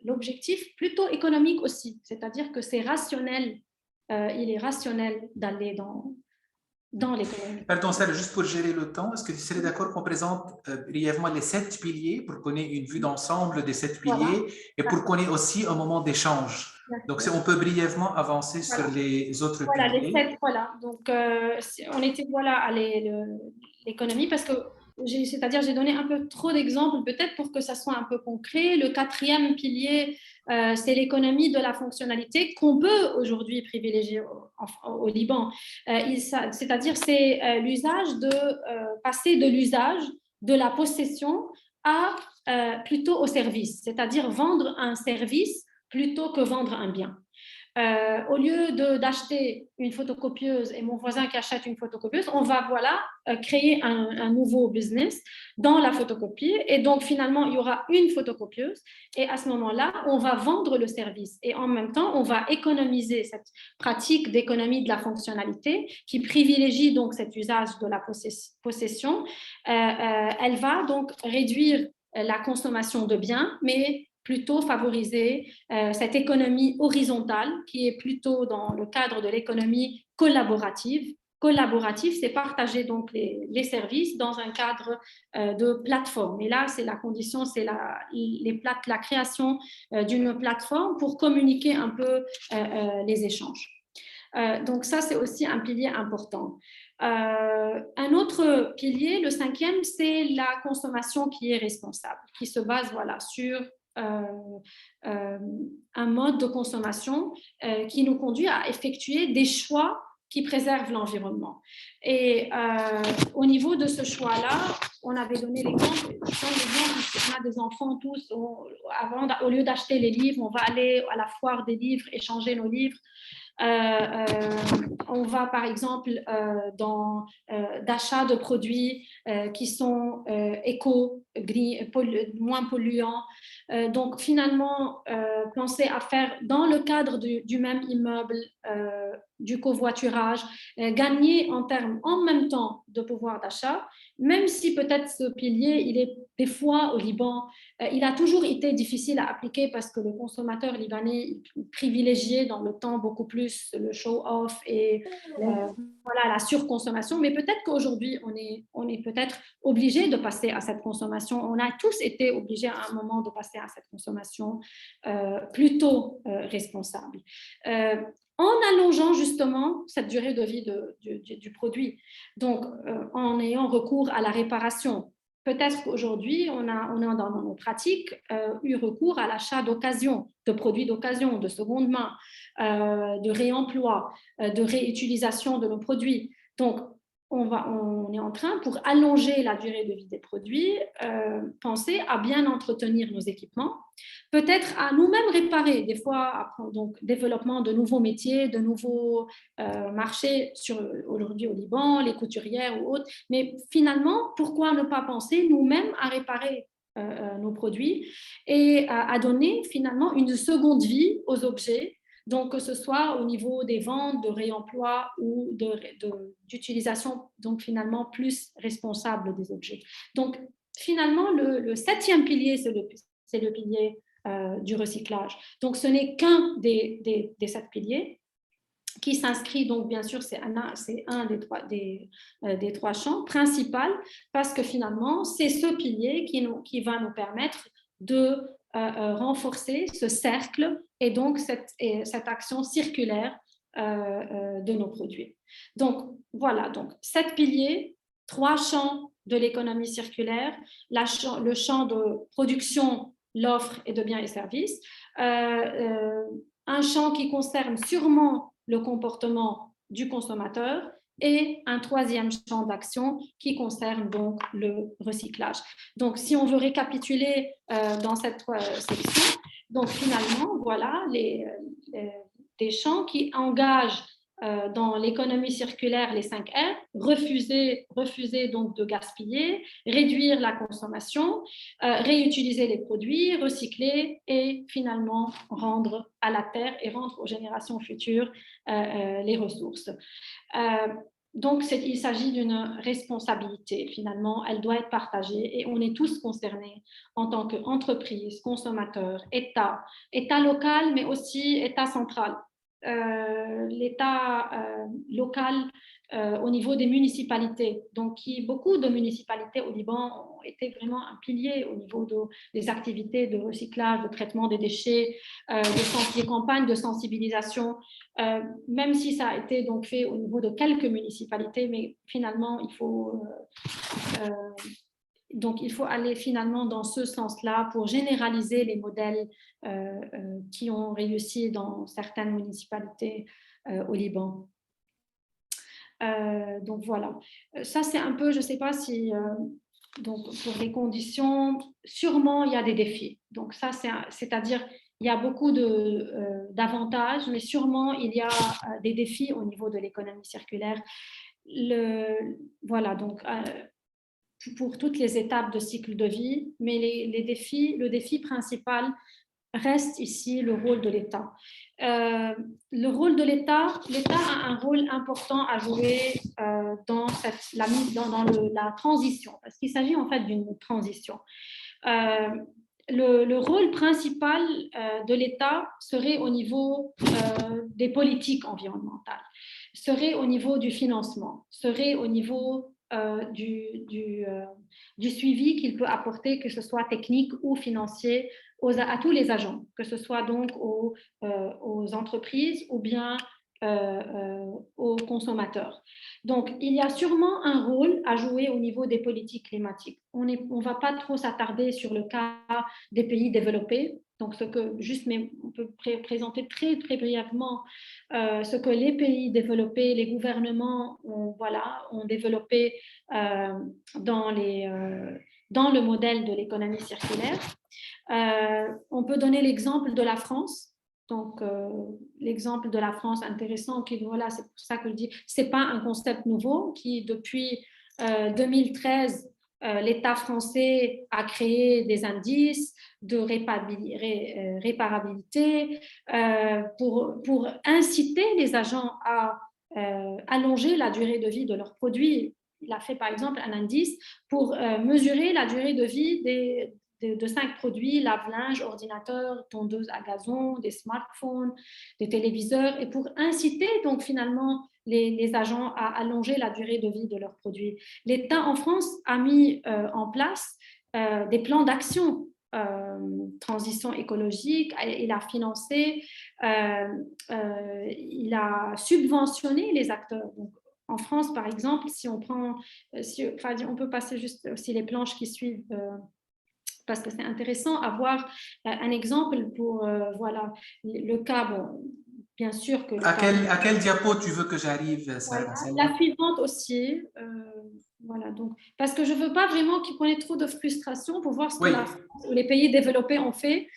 l'objectif plutôt économique aussi, c'est-à-dire que c'est rationnel, il est rationnel d'aller dans l'économie. Pardon, Sarah, juste pour gérer le temps, est-ce que tu serais d'accord qu'on présente brièvement les 7 piliers pour qu'on ait une vue d'ensemble des 7 piliers et pour qu'on ait aussi un moment d'échange? Donc, on peut brièvement avancer sur les autres piliers. Les 7, voilà. Donc, on était à l'économie parce que c'est-à-dire j'ai donné un peu trop d'exemples peut-être pour que ça soit un peu concret. Le quatrième pilier, c'est l'économie de la fonctionnalité qu'on peut aujourd'hui privilégier au Liban. C'est-à-dire c'est l'usage de passer de l'usage de la possession à plutôt au service, c'est-à-dire vendre un service plutôt que vendre un bien. Au lieu d'acheter une photocopieuse et mon voisin qui achète une photocopieuse, on va créer un nouveau business dans la photocopie et donc finalement il y aura une photocopieuse et à ce moment-là on va vendre le service et en même temps on va économiser cette pratique d'économie de la fonctionnalité qui privilégie donc cet usage de la possession. Elle va donc réduire la consommation de biens mais plutôt favoriser cette économie horizontale qui est plutôt dans le cadre de l'économie collaborative. Collaborative, c'est partager donc les services dans un cadre de plateforme. Et là, c'est la condition, c'est la création d'une plateforme pour communiquer un peu les échanges. Donc ça, c'est aussi un pilier important. Un autre pilier, le cinquième, c'est la consommation qui est responsable, qui se base sur un mode de consommation qui nous conduit à effectuer des choix qui préservent l'environnement. Et au niveau de ce choix-là, on avait donné l'exemple, on a des enfants tous, au lieu d'acheter les livres, on va aller à la foire des livres, échanger nos livres. On va par exemple dans d'achat de produits qui sont moins polluants. Donc finalement, penser à faire dans le cadre du même immeuble du covoiturage, gagner en même temps de pouvoir d'achat, même si peut-être ce pilier, il est des fois au Liban, il a toujours été difficile à appliquer parce que le consommateur libanais privilégiait dans le temps beaucoup plus le show-off et la surconsommation. Mais peut-être qu'aujourd'hui, on est peut-être obligé de passer à cette consommation. On a tous été obligés à un moment de passer à cette consommation plutôt responsable. En allongeant justement cette durée de vie du produit. Donc, en ayant recours à la réparation. Peut-être qu'aujourd'hui, on a dans nos pratiques eu recours à l'achat d'occasion, de produits d'occasion, de seconde main, de réemploi, de réutilisation de nos produits. Donc, on est en train, pour allonger la durée de vie des produits, penser à bien entretenir nos équipements, peut-être à nous-mêmes réparer, des fois, donc développement de nouveaux métiers, de nouveaux marchés aujourd'hui au Liban, les couturières ou autres, mais finalement, pourquoi ne pas penser nous-mêmes à réparer nos produits et à donner finalement une seconde vie aux objets. Donc, que ce soit au niveau des ventes, de réemploi ou d'utilisation, donc finalement plus responsable des objets. Donc, finalement, le septième pilier, c'est le pilier du recyclage. Donc, ce n'est qu'un des 7 piliers qui s'inscrit, donc bien sûr, c'est un des trois champs principaux parce que finalement, c'est ce pilier qui va nous permettre de renforcer ce cercle et donc cette action circulaire de nos produits. Donc, voilà, donc 7 piliers, 3 champs de l'économie circulaire, le champ de production, l'offre et de biens et services, un champ qui concerne sûrement le comportement du consommateur et un troisième champ d'action qui concerne donc le recyclage. Donc, si on veut récapituler dans cette section, donc finalement, voilà des champs qui engagent dans l'économie circulaire les 5 R, refuser donc de gaspiller, réduire la consommation, réutiliser les produits, recycler et finalement rendre à la terre et rendre aux générations futures les ressources. Donc, il s'agit d'une responsabilité, finalement, elle doit être partagée et on est tous concernés en tant qu'entreprise, consommateurs, État local, mais aussi État central. L'État local au niveau des municipalités. Donc, beaucoup de municipalités au Liban ont été vraiment un pilier au niveau des activités de recyclage, de traitement des déchets, des campagnes de sensibilisation, même si ça a été donc fait au niveau de quelques municipalités, mais finalement, il faut Donc, il faut aller finalement dans ce sens-là pour généraliser les modèles qui ont réussi dans certaines municipalités au Liban. Donc, voilà. Ça, c'est un peu, je ne sais pas si... donc, pour les conditions, sûrement, il y a des défis. Donc, ça, c'est-à-dire, il y a beaucoup d'avantages, mais sûrement, il y a des défis au niveau de l'économie circulaire. Voilà, donc... pour toutes les étapes de cycle de vie, mais le défi principal reste ici le rôle de l'État. Le rôle de l'État a un rôle important à jouer dans la transition, parce qu'il s'agit en fait d'une transition. Le rôle principal de l'État serait au niveau des politiques environnementales, serait au niveau du financement, serait au niveau du suivi qu'il peut apporter, que ce soit technique ou financier, à tous les agents, que ce soit donc aux entreprises ou bien aux consommateurs. Donc, il y a sûrement un rôle à jouer au niveau des politiques climatiques. On ne va pas trop s'attarder sur le cas des pays développés. Donc, on peut présenter très, très brièvement ce que les pays développés, les gouvernements ont développé dans le modèle de l'économie circulaire. On peut donner l'exemple de la France. Donc, l'exemple de la France intéressant, voilà, c'est pour ça que je dis, ce n'est pas un concept nouveau, qui depuis 2013, l'État français a créé des indices de réparabilité pour inciter les agents à allonger la durée de vie de leurs produits. Il a fait par exemple un indice pour mesurer la durée de vie de 5 produits, lave-linge, ordinateur, tondeuse à gazon, des smartphones, des téléviseurs, et pour inciter donc finalement les agents à allonger la durée de vie de leurs produits. L'État en France a mis en place des plans d'action transition écologique, il a financé, il a subventionné les acteurs. Donc, en France, par exemple, si on prend, on peut passer juste aussi les planches qui suivent, parce que c'est intéressant à voir un exemple pour voilà, le cas, bon, bien sûr que... À quel diapo tu veux que j'arrive, Sarah? Voilà, la suivante aussi. Voilà, donc, parce que je ne veux pas vraiment qu'on ait trop de frustration pour voir ce que la France ou les pays développés ont fait.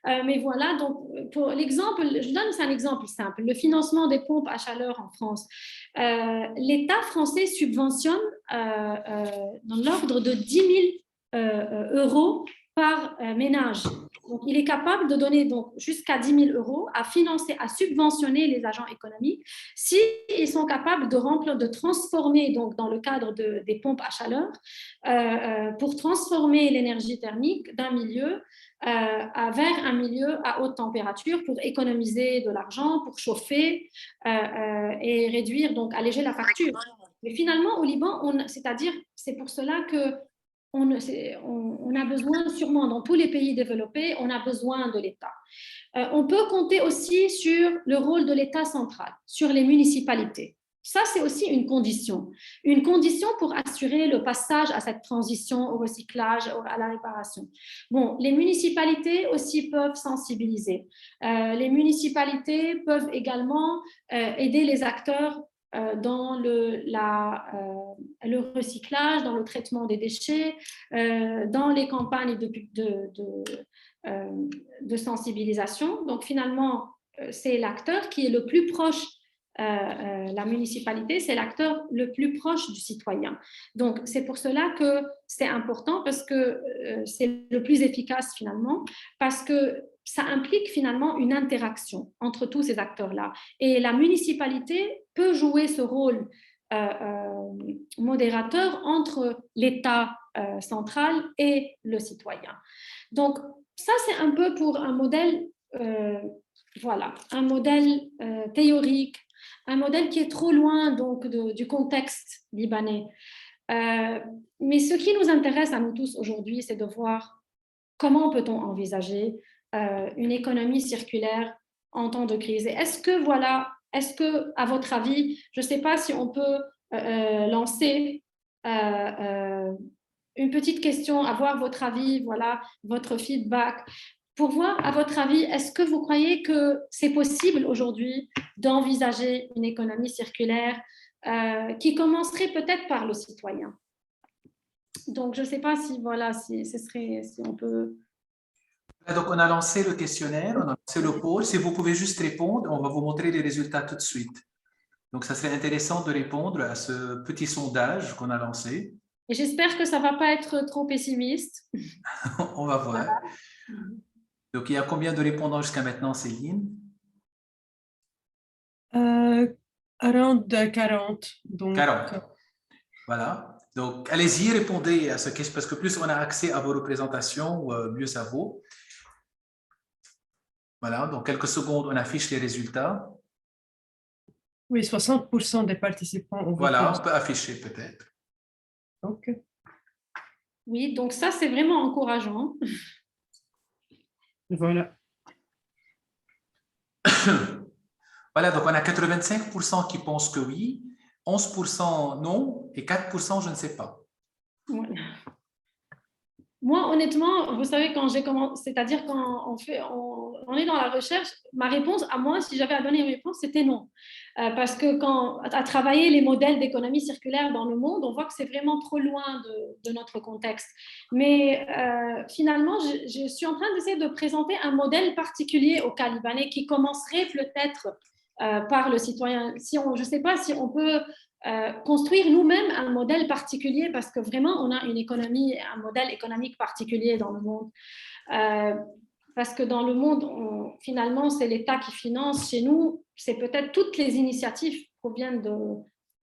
Mais voilà, donc pour l'exemple, je donne un exemple simple, le financement des pompes à chaleur en France. L'État français subventionne dans l'ordre de 10 000 euros par ménage. Donc, il est capable de donner jusqu'à 10 000 euros à financer, à subventionner les agents économiques s'ils sont capables de transformer, donc dans le cadre des pompes à chaleur, pour transformer l'énergie thermique d'un milieu vers un milieu à haute température pour économiser de l'argent, pour chauffer et réduire, donc alléger la facture. Mais finalement, au Liban, c'est-à-dire, c'est pour cela que on a besoin, sûrement dans tous les pays développés, on a besoin de l'État. On peut compter aussi sur le rôle de l'État central, sur les municipalités. Ça, c'est aussi une condition pour assurer le passage à cette transition au recyclage, à la réparation. Bon, les municipalités aussi peuvent sensibiliser. Les municipalités peuvent également aider les acteurs dans le recyclage, dans le traitement des déchets, dans les campagnes de sensibilisation. Donc, finalement, c'est l'acteur qui est le plus proche, la municipalité, c'est l'acteur le plus proche du citoyen. Donc, c'est pour cela que c'est important, parce que c'est le plus efficace finalement, parce que ça implique finalement une interaction entre tous ces acteurs-là. Et la municipalité peut jouer ce rôle modérateur entre l'État central et le citoyen. Donc, ça, c'est un peu pour un modèle, voilà, un modèle théorique, un modèle qui est trop loin donc du contexte libanais. Mais ce qui nous intéresse à nous tous aujourd'hui, c'est de voir comment peut-on envisager une économie circulaire en temps de crise. Est-ce que, à votre avis, je ne sais pas si on peut lancer une petite question, avoir votre avis, voilà, votre feedback. Pour voir, à votre avis, est-ce que vous croyez que c'est possible aujourd'hui d'envisager une économie circulaire qui commencerait peut-être par le citoyen? Donc, je ne sais pas si, voilà, si on peut... Donc, on a lancé le questionnaire, on a lancé le poll. Si vous pouvez juste répondre, on va vous montrer les résultats tout de suite. Donc, ça serait intéressant de répondre à ce petit sondage qu'on a lancé. Et j'espère que ça ne va pas être trop pessimiste. On va voir. Donc, il y a combien de répondants jusqu'à maintenant, Céline? Around 40. Donc, 40. Voilà. Donc, allez-y, répondez à ce question, parce que plus on a accès à vos représentations, mieux ça vaut. Voilà, donc quelques secondes, on affiche les résultats. oui, 60% des participants ont voté. Voilà, on peut afficher peut-être. Donc, oui, donc ça, c'est vraiment encourageant. voilà. Voilà, donc on a 85% qui pensent que oui, 11% non et 4% je ne sais pas. Voilà. Moi, honnêtement, vous savez, quand j'ai commencé, c'est-à-dire quand on est dans la recherche, ma réponse à moi, si j'avais à donner une réponse, c'était non. Parce que quand à travailler les modèles d'économie circulaire dans le monde, on voit que c'est vraiment trop loin de notre contexte. Mais finalement, je suis en train d'essayer de présenter un modèle particulier au cas libanais qui commencerait peut-être par le citoyen. Je ne sais pas si on peut construire nous-mêmes un modèle particulier parce que vraiment, on a un modèle économique particulier dans le monde. Parce que dans le monde, finalement, c'est l'État qui finance. Chez nous, c'est peut-être toutes les initiatives proviennent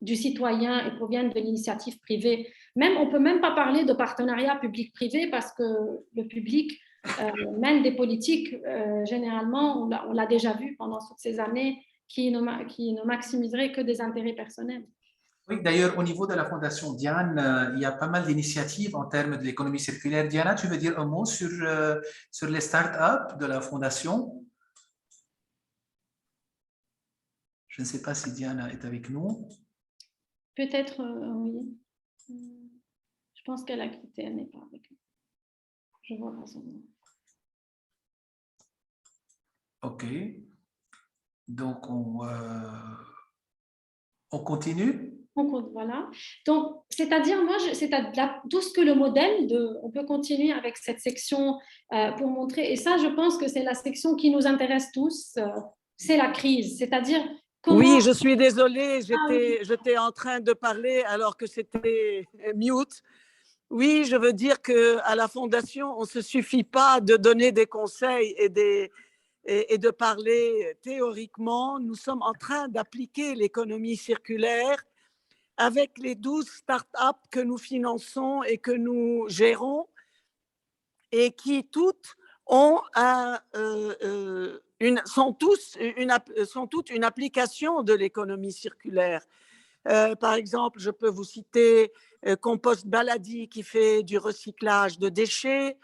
du citoyen et proviennent de l'initiative privée. Même, on ne peut même pas parler de partenariat public-privé parce que le public mène des politiques, généralement, on l'a déjà vu pendant toutes ces années, qui ne maximiseraient que des intérêts personnels. Oui, d'ailleurs, au niveau de la Fondation Diane, il y a pas mal d'initiatives en termes de l'économie circulaire. Diana, tu veux dire un mot sur les startups de la Fondation? Je ne sais pas si Diana est avec nous. Peut-être, oui. Je pense qu'elle a quitté, elle n'est pas avec nous. Je vois pas son nom. OK. Donc, on continue? Voilà. Donc, c'est-à-dire, moi, tout ce que le modèle on peut continuer avec cette section pour montrer, et ça, je pense que c'est la section qui nous intéresse tous, c'est la crise. C'est-à-dire, comment... Oui, je suis désolée, j'étais en train de parler alors que c'était mute. Oui, je veux dire qu'à la Fondation, on ne se suffit pas de donner des conseils et de parler théoriquement. Nous sommes en train d'appliquer l'économie circulaire avec les 12 startups que nous finançons et que nous gérons et qui toutes sont toutes une application de l'économie circulaire. Par exemple, je peux vous citer Compost Baladi qui fait du recyclage de déchets.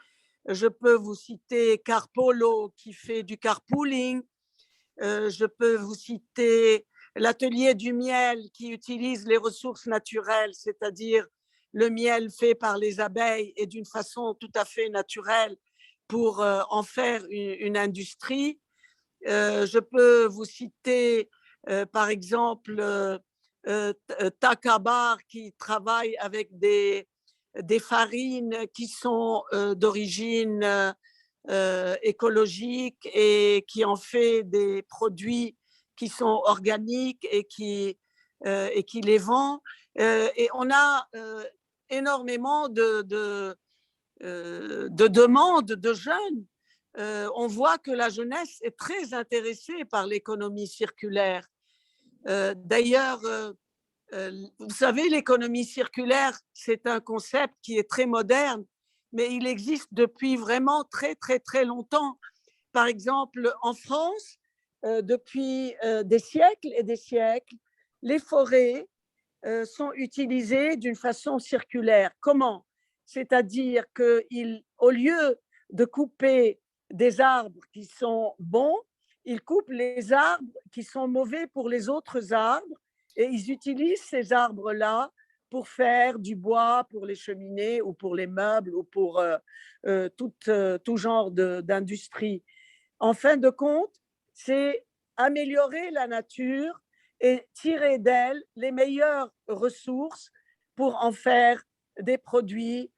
Je peux vous citer Carpolo qui fait du carpooling. Je peux vous citer l'atelier du miel qui utilise les ressources naturelles, c'est-à-dire le miel fait par les abeilles et d'une façon tout à fait naturelle pour en faire une industrie. Je peux vous citer par exemple Takabar qui travaille avec des farines qui sont d'origine écologique et qui en fait des produits qui sont organiques et qui les vend. Et on a énormément de demandes de jeunes. On voit que la jeunesse est très intéressée par l'économie circulaire. D'ailleurs, vous savez, l'économie circulaire, c'est un concept qui est très moderne, mais il existe depuis vraiment très, très, très longtemps. Par exemple, en France, depuis des siècles et des siècles, les forêts sont utilisées d'une façon circulaire. Comment? C'est-à-dire qu'au lieu de couper des arbres qui sont bons, ils coupent les arbres qui sont mauvais pour les autres arbres et ils utilisent ces arbres-là pour faire du bois pour les cheminées ou pour les meubles ou pour tout genre d'industrie. En fin de compte, c'est améliorer la nature et tirer d'elle les meilleures ressources pour en faire des produits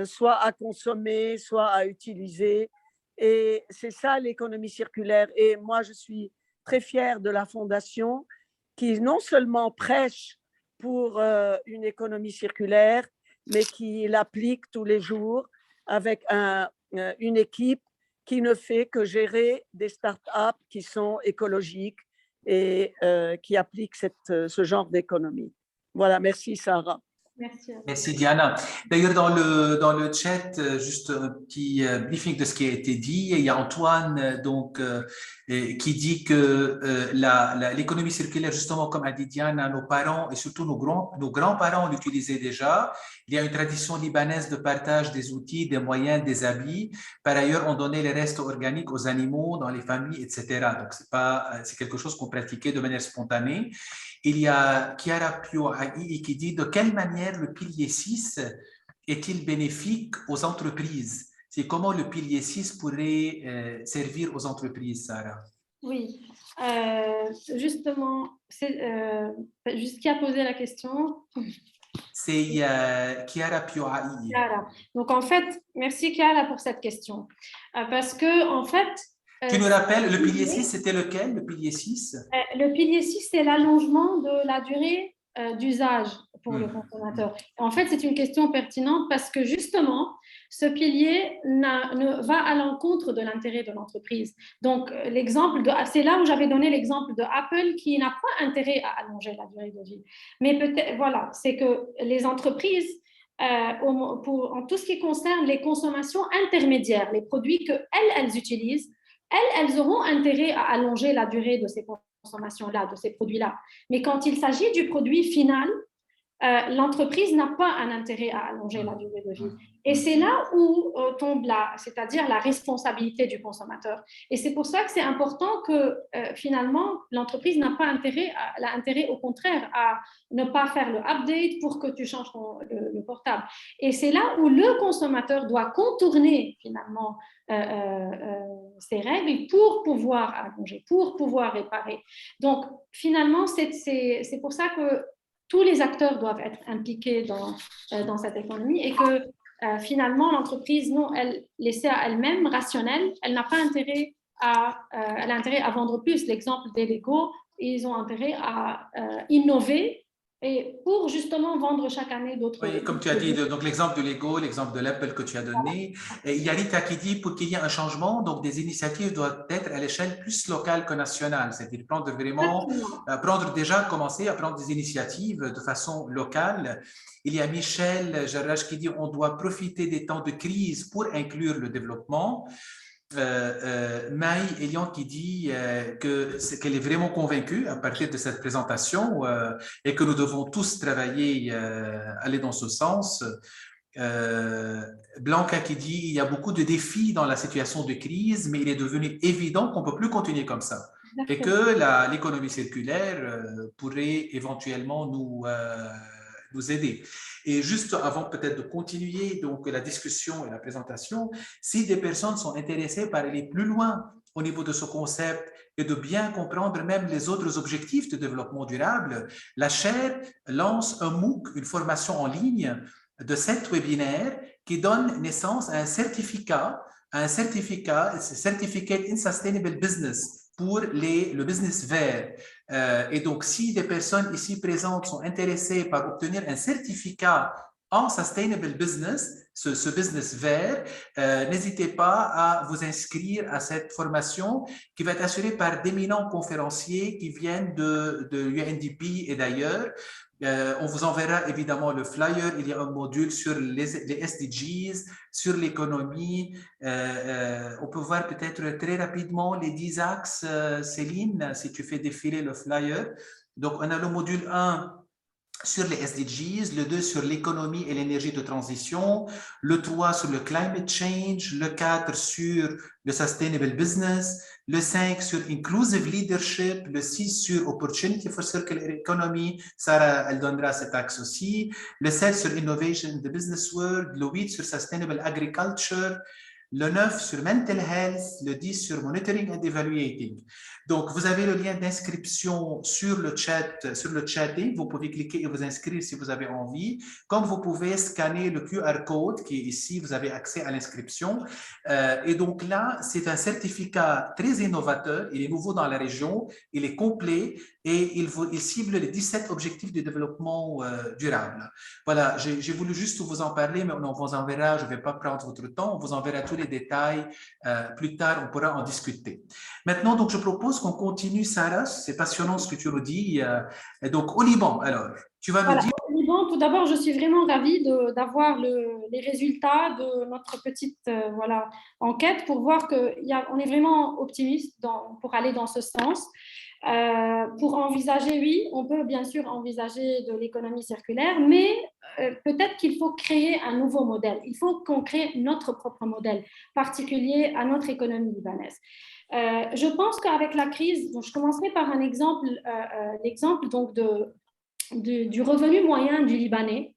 soit à consommer, soit à utiliser. Et c'est ça l'économie circulaire. Et moi, je suis très fière de la Fondation qui non seulement prêche pour une économie circulaire, mais qui l'applique tous les jours avec une équipe qui ne fait que gérer des startups qui sont écologiques et qui appliquent ce genre d'économie. Voilà, merci Sarah. Merci à vous. Merci Diana. D'ailleurs, dans le chat, juste un petit briefing de ce qui a été dit. Il y a Antoine qui dit que l'économie circulaire, justement, comme a dit Diana, nos parents et surtout nos grands-parents l'utilisaient déjà. Il y a une tradition libanaise de partage des outils, des moyens, des habits. Par ailleurs, on donnait les restes organiques aux animaux dans les familles, etc. Donc, c'est quelque chose qu'on pratiquait de manière spontanée. Il y a Chiara Pioai qui dit de quelle manière le pilier 6 est-il bénéfique aux entreprises? C'est comment le pilier 6 pourrait servir aux entreprises, Sarah? Oui, justement, juste qui a posé la question? C'est Chiara Pioai. Chiara. Donc, en fait, merci Chiara pour cette question. Parce que, en fait, tu nous rappelles, le pilier 6, c'était lequel, le pilier 6? Le pilier 6, c'est l'allongement de la durée d'usage pour le consommateur. En fait, c'est une question pertinente parce que justement, ce pilier va à l'encontre de l'intérêt de l'entreprise. Donc, c'est là où j'avais donné l'exemple de Apple qui n'a pas intérêt à allonger la durée de vie. Mais peut-être, voilà, c'est que les entreprises, en tout ce qui concerne les consommations intermédiaires, les produits qu'elles utilisent, elles auront intérêt à allonger la durée de ces consommations-là, de ces produits-là. Mais quand il s'agit du produit final, l'entreprise n'a pas un intérêt à allonger la durée de vie. Et c'est là où tombe c'est-à-dire la responsabilité du consommateur. Et c'est pour ça que c'est important que finalement, l'entreprise n'a pas intérêt au contraire à ne pas faire le update pour que tu changes le portable. Et c'est là où le consommateur doit contourner finalement ces règles pour pouvoir allonger, pour pouvoir réparer. Donc finalement, c'est pour ça que tous les acteurs doivent être impliqués dans cette économie et que finalement, l'entreprise, non, laissée à elle-même, rationnelle, elle n'a pas intérêt elle a intérêt à vendre plus. L'exemple des Lego, ils ont intérêt à innover et pour justement vendre chaque année d'autres. Oui, comme tu as dit, donc l'exemple de Lego, l'exemple de l'Apple que tu as donné. Et il y a Rita qui dit pour qu'il y ait un changement, donc des initiatives doivent être à l'échelle plus locale que nationale, c'est-à-dire commencer à prendre des initiatives de façon locale. Il y a Michel Jarrach qui dit on doit profiter des temps de crise pour inclure le développement. Maï Elian qui dit qu'elle est vraiment convaincue à partir de cette présentation et que nous devons tous travailler, aller dans ce sens. Blanca qui dit il y a beaucoup de défis dans la situation de crise, mais il est devenu évident qu'on ne peut plus continuer comme ça. Et que l'économie circulaire pourrait éventuellement nous aider. Et juste avant peut-être de continuer donc la discussion et la présentation, si des personnes sont intéressées par aller plus loin au niveau de ce concept et de bien comprendre même les autres objectifs de développement durable, la chaire lance un MOOC, une formation en ligne de 7 webinaires qui donne naissance à un certificat, Certificate in Sustainable Business pour le business vert. Et donc, si des personnes ici présentes sont intéressées par obtenir un certificat en Sustainable Business, ce business vert, n'hésitez pas à vous inscrire à cette formation qui va être assurée par d'éminents conférenciers qui viennent de UNDP et d'ailleurs. On vous enverra évidemment le flyer. Il y a un module sur les SDGs, sur l'économie. On peut voir peut-être très rapidement les 10 axes, Céline, si tu fais défiler le flyer. Donc, on a le module 1 sur les SDGs, le 2 sur l'économie et l'énergie de transition, le 3 sur le climate change, le 4 sur le sustainable business, le 5 sur inclusive leadership, le 6 sur opportunity for circular economy, Sarah, elle donnera cet axe aussi, le 7 sur innovation in the business world, le 8 sur sustainable agriculture, le 9 sur mental health, le 10 sur monitoring and evaluating. Donc, vous avez le lien d'inscription sur le chatting. Vous pouvez cliquer et vous inscrire si vous avez envie. Comme vous pouvez scanner le QR code qui est ici, vous avez accès à l'inscription. Et donc là, c'est un certificat très innovateur. Il est nouveau dans la région. Il est complet et il cible les 17 objectifs de développement durable. Voilà, j'ai voulu juste vous en parler, mais on vous enverra, je ne vais pas prendre votre temps, on vous enverra tous les détails. Plus tard, on pourra en discuter. Maintenant, donc, je propose qu'on continue, Sarah. C'est passionnant ce que tu nous dis. Donc, au Liban, alors, tu vas nous dire… Au Liban, tout d'abord, je suis vraiment ravie d'avoir les résultats de notre petite enquête pour voir qu'on est vraiment optimiste pour aller dans ce sens. Pour envisager, oui, on peut bien sûr envisager de l'économie circulaire, mais peut-être qu'il faut créer un nouveau modèle. Il faut qu'on crée notre propre modèle particulier à notre économie libanaise. Je pense qu'avec la crise, donc je commencerai par un exemple, l'exemple donc du revenu moyen du Libanais.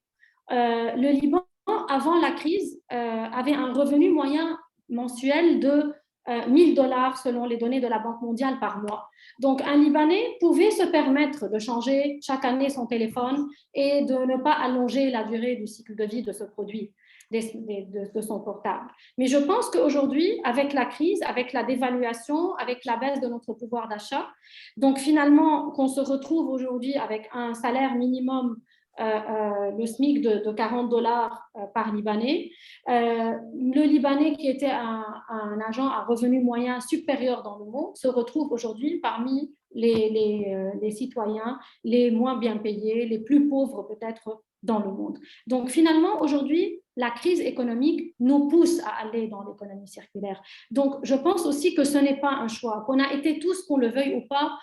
Le Liban, avant la crise, avait un revenu moyen mensuel de $1 000 selon les données de la Banque mondiale par mois. Donc, un Libanais pouvait se permettre de changer chaque année son téléphone et de ne pas allonger la durée du cycle de vie de ce produit, de son portable. Mais je pense qu'aujourd'hui, avec la crise, avec la dévaluation, avec la baisse de notre pouvoir d'achat, donc finalement, qu'on se retrouve aujourd'hui avec un salaire minimum le SMIC de $40 par Libanais. Le Libanais, qui était un agent à revenu moyen supérieur dans le monde, se retrouve aujourd'hui parmi les citoyens les moins bien payés, les plus pauvres peut-être dans le monde. Donc finalement, aujourd'hui, la crise économique nous pousse à aller dans l'économie circulaire. Donc je pense aussi que ce n'est pas un choix, qu'on a été tous, qu'on le veuille ou pas,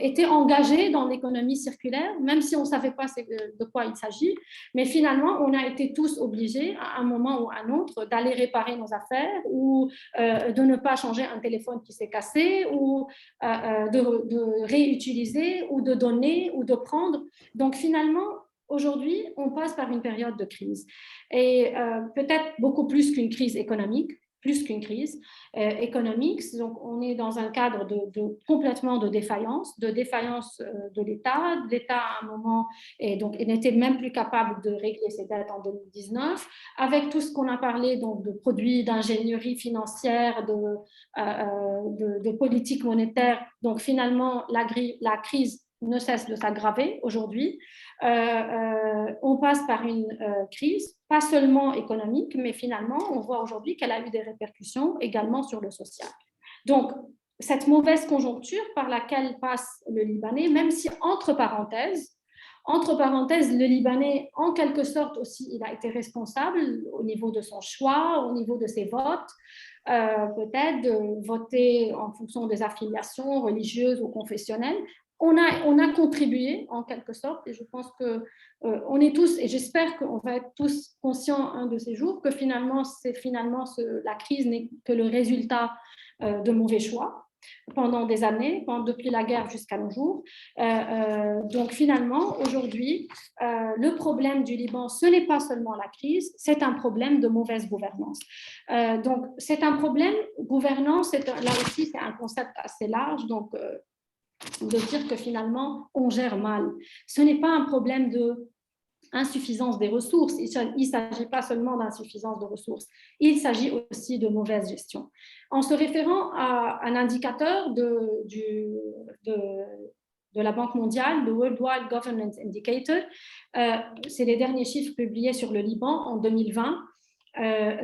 étaient engagés dans l'économie circulaire, même si on ne savait pas de quoi il s'agit. Mais finalement, on a été tous obligés, à un moment ou à un autre, d'aller réparer nos affaires ou de ne pas changer un téléphone qui s'est cassé ou de réutiliser ou de donner ou de prendre. Donc finalement, aujourd'hui, on passe par une période de crise et peut-être beaucoup plus qu'une crise économique, plus qu'une crise économique. Donc, on est dans un cadre complètement de défaillance de l'État. L'État, à un moment, il n'était même plus capable de régler ses dettes en 2019, avec tout ce qu'on a parlé donc, de produits d'ingénierie financière, de politique monétaire. Donc, finalement, la crise ne cesse de s'aggraver aujourd'hui. On passe par une crise, pas seulement économique, mais finalement, on voit aujourd'hui qu'elle a eu des répercussions également sur le social. Donc, cette mauvaise conjoncture par laquelle passe le Libanais, même si, entre parenthèses, le Libanais, en quelque sorte aussi, il a été responsable au niveau de son choix, au niveau de ses votes, peut-être de voter en fonction des affiliations religieuses ou confessionnelles. On a contribué en quelque sorte, et je pense qu'on est tous, et j'espère qu'on va être tous conscients un de ces jours, que finalement la crise n'est que le résultat de mauvais choix pendant des années, depuis la guerre jusqu'à nos jours. Donc finalement, aujourd'hui, le problème du Liban, ce n'est pas seulement la crise, c'est un problème de mauvaise gouvernance. Donc c'est un problème, gouvernance, là aussi c'est un concept assez large, donc de dire que finalement, on gère mal. Ce n'est pas un problème d'insuffisance des ressources. Il ne s'agit pas seulement d'insuffisance de ressources. Il s'agit aussi de mauvaise gestion. En se référant à un indicateur de la Banque mondiale, le Worldwide Governance Indicator, c'est les derniers chiffres publiés sur le Liban en 2020.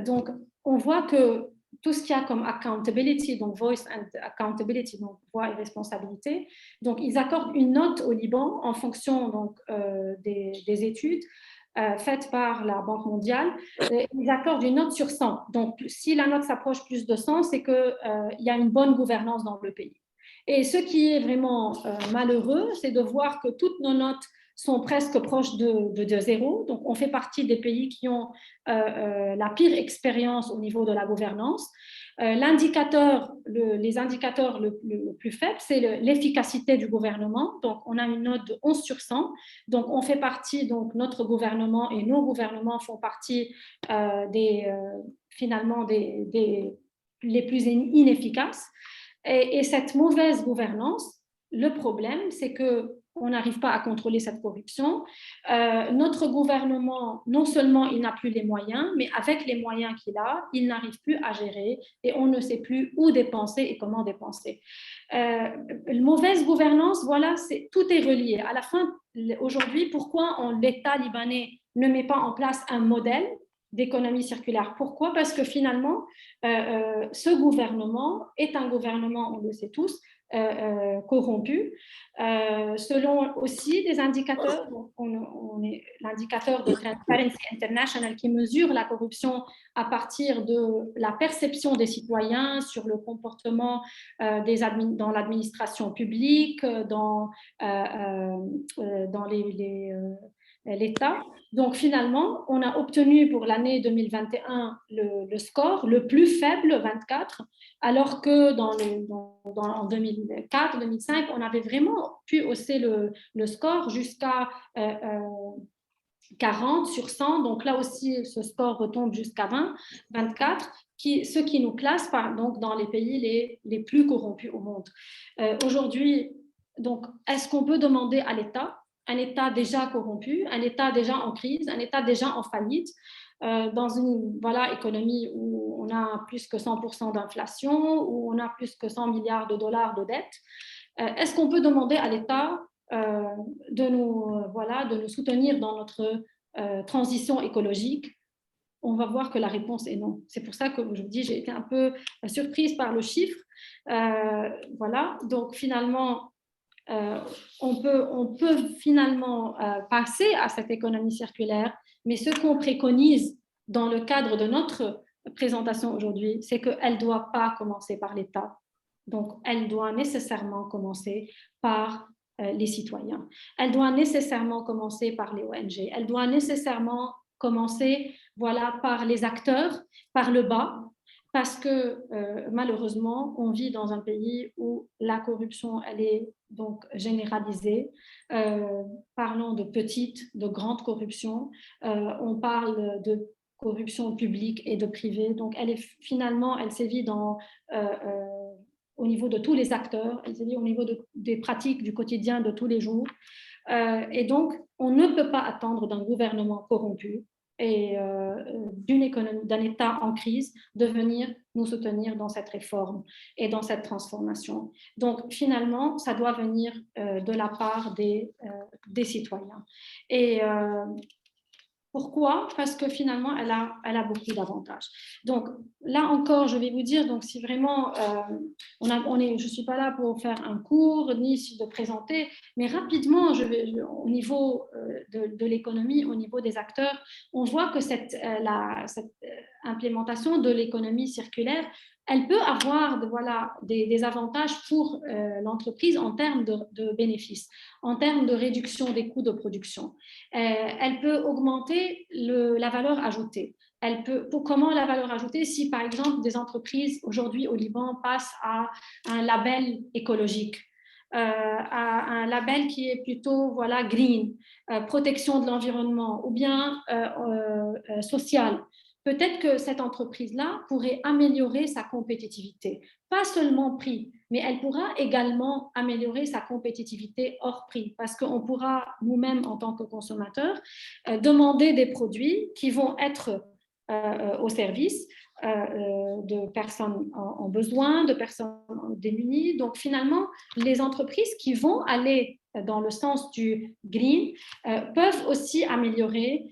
Donc, on voit que tout ce qu'il y a comme accountability, donc voice and accountability, donc voix et responsabilité. Donc, ils accordent une note au Liban en fonction donc, des études faites par la Banque mondiale. Ils accordent une note sur 100. Donc, si la note s'approche plus de 100, c'est qu'il y a une bonne gouvernance dans le pays. Et ce qui est vraiment malheureux, c'est de voir que toutes nos notes sont presque proches de zéro. Donc, on fait partie des pays qui ont la pire expérience au niveau de la gouvernance. Les indicateurs le plus faible, c'est l'efficacité du gouvernement. Donc, on a une note de 11 sur 100. Donc, on fait partie, donc notre gouvernement et nos gouvernements font partie finalement les plus inefficaces. Et cette mauvaise gouvernance, le problème, c'est qu'on n'arrive pas à contrôler cette corruption. Notre gouvernement, non seulement il n'a plus les moyens, mais avec les moyens qu'il a, il n'arrive plus à gérer et on ne sait plus où dépenser et comment dépenser. Mauvaise gouvernance, voilà, tout est relié. À la fin, aujourd'hui, pourquoi l'État libanais ne met pas en place un modèle d'économie circulaire? Pourquoi? Parce que finalement, ce gouvernement est un gouvernement, on le sait tous, corrompu. Selon aussi des indicateurs, on est l'indicateur de Transparency International qui mesure la corruption à partir de la perception des citoyens sur le comportement dans l'administration publique, dans l'État. Donc finalement, on a obtenu pour l'année 2021 le score le plus faible, 24, alors que en 2004-2005, on avait vraiment pu hausser le score jusqu'à 40 sur 100. Donc là aussi, ce score retombe jusqu'à 24, ce qui nous classe donc, dans les pays les plus corrompus au monde. Aujourd'hui, donc, est-ce qu'on peut demander à l'État, un État déjà corrompu, un État déjà en crise, un État déjà en faillite, dans une économie où on a plus que 100% d'inflation, où on a plus que 100 milliards de dollars de dette, est-ce qu'on peut demander à l'État de nous soutenir dans notre transition écologique? On va voir que la réponse est non. C'est pour ça que je vous dis, j'ai été un peu surprise par le chiffre. Voilà, donc finalement, on peut finalement passer à cette économie circulaire, mais ce qu'on préconise dans le cadre de notre présentation aujourd'hui, c'est qu'elle ne doit pas commencer par l'État. Donc, elle doit nécessairement commencer par les citoyens. Elle doit nécessairement commencer par les ONG. Elle doit nécessairement commencer par les acteurs, par le bas, parce que malheureusement, on vit dans un pays où la corruption, elle est donc généralisée. Parlons de petite, de grande corruption. On parle de corruption publique et de privée. Donc, elle sévit au niveau de tous les acteurs, elle sévit au niveau des pratiques du quotidien de tous les jours. Et donc, on ne peut pas attendre d'un gouvernement corrompu et d'un État en crise de venir nous soutenir dans cette réforme et dans cette transformation. Donc finalement, ça doit venir de la part des citoyens. Et pourquoi? Parce que finalement, elle a beaucoup d'avantages. Donc là encore, je vais vous dire, donc si vraiment, je ne suis pas là pour faire un cours, ni de présenter, mais rapidement, au niveau de l'économie, au niveau des acteurs, on voit que cette implémentation de l'économie circulaire, elle peut avoir des avantages pour l'entreprise en termes de bénéfices, en termes de réduction des coûts de production. Elle peut augmenter la valeur ajoutée. Comment la valeur ajoutée? Si par exemple des entreprises aujourd'hui au Liban passent à un label écologique, à un label qui est plutôt green, protection de l'environnement ou bien social, peut-être que cette entreprise-là pourrait améliorer sa compétitivité. Pas seulement prix, mais elle pourra également améliorer sa compétitivité hors prix, parce qu'on pourra nous-mêmes, en tant que consommateurs, demander des produits qui vont être au service de personnes en besoin, de personnes démunies. Donc finalement, les entreprises qui vont aller dans le sens du green peuvent aussi améliorer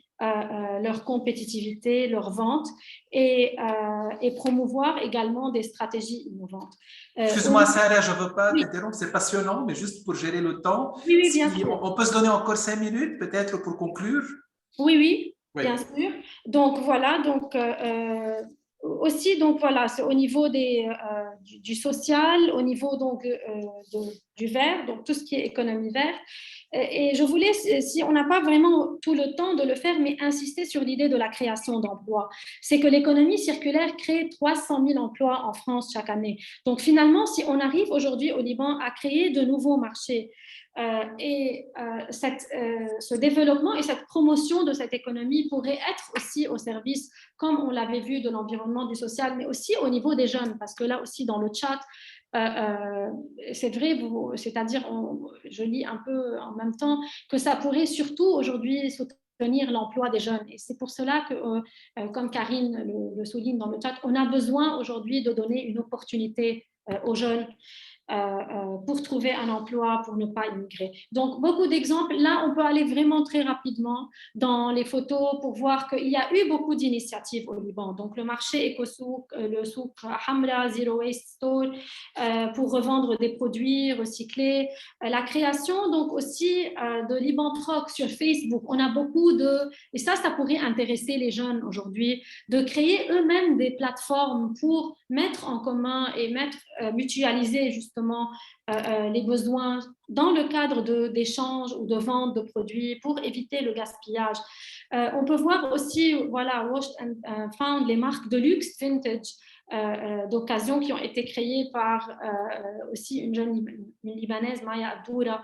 leur compétitivité, leur vente et promouvoir également des stratégies innovantes. Excuse-moi, Sarah, je ne veux pas t'interrompre, c'est passionnant, mais juste pour gérer le temps, oui, bien sûr. On peut se donner encore 5 minutes peut-être pour conclure? Oui, bien sûr. Donc voilà, aussi, c'est au niveau du social, au niveau du vert, donc tout ce qui est économie verte. Et je voulais, si on n'a pas vraiment tout le temps de le faire, mais insister sur l'idée de la création d'emplois. C'est que l'économie circulaire crée 300 000 emplois en France chaque année. Donc finalement, si on arrive aujourd'hui au Liban à créer de nouveaux marchés, ce développement et cette promotion de cette économie pourrait être aussi au service, comme on l'avait vu, de l'environnement, du social, mais aussi au niveau des jeunes, parce que là aussi dans le chat, c'est vrai, c'est-à-dire, je lis un peu en même temps que ça pourrait surtout aujourd'hui soutenir l'emploi des jeunes. Et c'est pour cela que, comme Karine le souligne dans le chat, on a besoin aujourd'hui de donner une opportunité aux jeunes pour trouver un emploi, pour ne pas immigrer. Donc, beaucoup d'exemples. Là, on peut aller vraiment très rapidement dans les photos pour voir qu'il y a eu beaucoup d'initiatives au Liban. Donc, le marché EcoSouk, le souk Hamra, Zero Waste Store, pour revendre des produits recyclés. La création, donc, aussi de Liban Troc sur Facebook. On a beaucoup et ça pourrait intéresser les jeunes aujourd'hui, de créer eux-mêmes des plateformes pour mettre en commun et mutualiser justement les besoins dans le cadre d'échanges ou de vente de produits pour éviter le gaspillage. On peut voir aussi, voilà, Washed and Found, les marques de luxe vintage d'occasion qui ont été créées par aussi une Libanaise, Maya Abdoura,